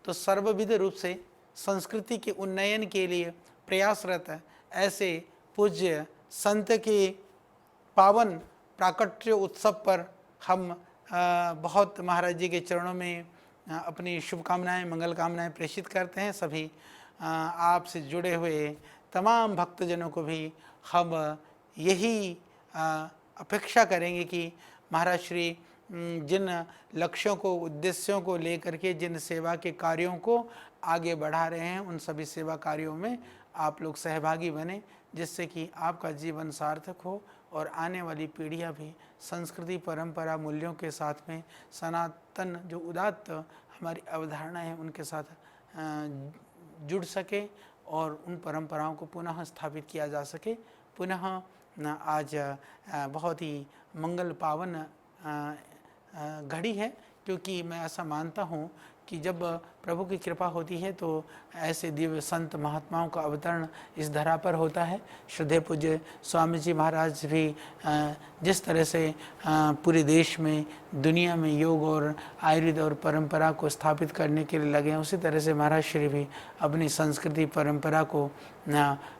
तो सर्वविध रूप से संस्कृति के उन्नयन के लिए प्रयासरत ऐसे पूज्य संत के पावन प्राकट्य उत्सव पर हम बहुत महाराज जी के चरणों में अपनी शुभकामनाएं, मंगल कामनाएं प्रेषित करते हैं। सभी आपसे जुड़े हुए तमाम भक्तजनों को भी हम यही अपेक्षा करेंगे कि महाराज श्री जिन लक्ष्यों को, उद्देश्यों को लेकर के जिन सेवा के कार्यों को आगे बढ़ा रहे हैं, उन सभी सेवा कार्यों में आप लोग सहभागी बने, जिससे कि आपका जीवन सार्थक हो और आने वाली पीढ़ियां भी संस्कृति, परंपरा, मूल्यों के साथ में सनातन जो उदात्त हमारी अवधारणा है उनके साथ जुड़ सके और उन परंपराओं को पुनः स्थापित किया जा सके। पुनः आज बहुत ही मंगल पावन घड़ी है, क्योंकि मैं ऐसा मानता हूँ कि जब प्रभु की कृपा होती है तो ऐसे दिव्य संत महात्माओं का अवतरण इस धरा पर होता है। श्रद्धेय पूज्य स्वामी जी महाराज भी जिस तरह से पूरे देश में, दुनिया में योग और आयुर्वेद और परंपरा को स्थापित करने के लिए लगे हैं, उसी तरह से महाराज श्री भी अपनी संस्कृति परंपरा को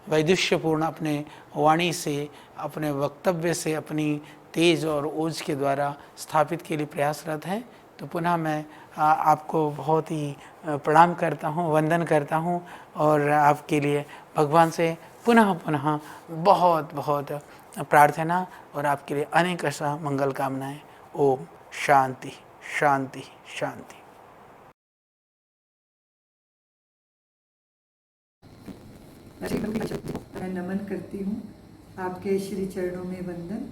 वैदुष्यपूर्ण अपने वाणी से, अपने वक्तव्य से, अपनी तेज और ओज के द्वारा स्थापित के लिए प्रयासरत हैं। तो पुनः मैं आपको बहुत ही प्रणाम करता हूँ, वंदन करता हूँ और आपके लिए भगवान से पुनः पुनः बहुत बहुत प्रार्थना और आपके लिए अनेक ऐसा मंगल कामनाएं। ओम शांति शांति शांति। मैं नमन करती हूँ, आपके श्री चरणों में वंदन।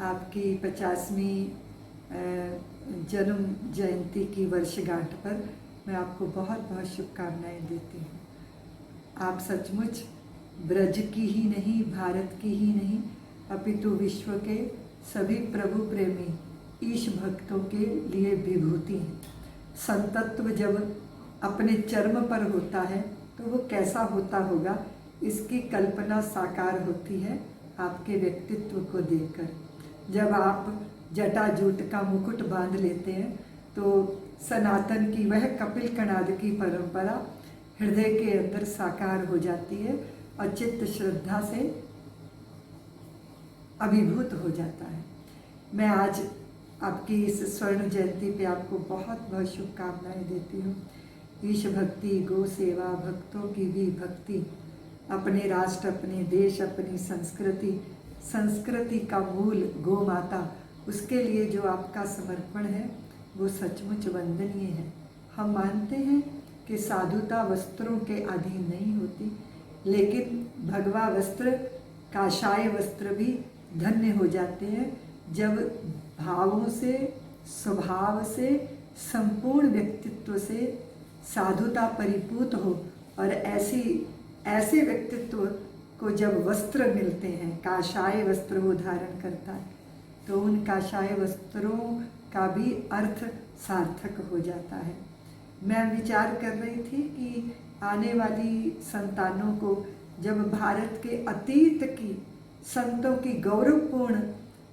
आपकी 50वीं जन्म जयंती की वर्षगांठ पर मैं आपको बहुत बहुत शुभकामनाएं देती हूँ। आप सचमुच ब्रज की ही नहीं, भारत की ही नहीं, अपितु विश्व के सभी प्रभु प्रेमी ईश भक्तों के लिए विभूति हैं। संतत्व जब अपने चरम पर होता है तो वो कैसा होता होगा, इसकी कल्पना साकार होती है आपके व्यक्तित्व को देखकर। जब आप जटाजूट का मुकुट बांध लेते हैं तो सनातन की वह कपिल कणाद की परंपरा हृदय के अंदर साकार हो जाती है और चित्त श्रद्धा से अभिभूत हो जाता है। मैं आज आपकी इस स्वर्ण जयंती पे आपको बहुत बहुत शुभकामनाएं देती हूँ। ईश भक्ति, गो सेवा, भक्तों की भी भक्ति, अपने राष्ट्र, अपने देश, अपनी संस्कृति का मूल गो माता, उसके लिए जो आपका समर्पण है वो सचमुच वंदनीय है। हम मानते हैं कि साधुता वस्त्रों के अधीन नहीं होती, लेकिन भगवा वस्त्र, काषाय वस्त्र भी धन्य हो जाते हैं जब भावों से, स्वभाव से, संपूर्ण व्यक्तित्व से साधुता परिपूत हो। और ऐसे व्यक्तित्व को जब वस्त्र मिलते हैं, काषाय वस्त्र वो धारण करता है, तो उन काषाय वस्त्रों का भी अर्थ सार्थक हो जाता है। मैं विचार कर रही थी कि आने वाली संतानों को जब भारत के अतीत की संतों की गौरवपूर्ण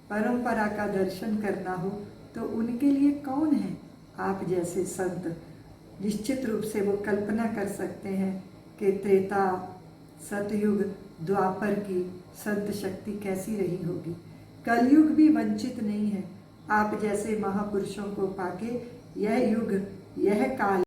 परंपरा का दर्शन करना हो तो उनके लिए कौन है आप जैसे संत। निश्चित रूप से वो कल्पना कर सकते हैं कि त्रेता, सतयुग, द्वापर की संत शक्ति कैसी रही होगी। कलयुग भी वंचित नहीं है आप जैसे महापुरुषों को पाके। यह युग, यह काल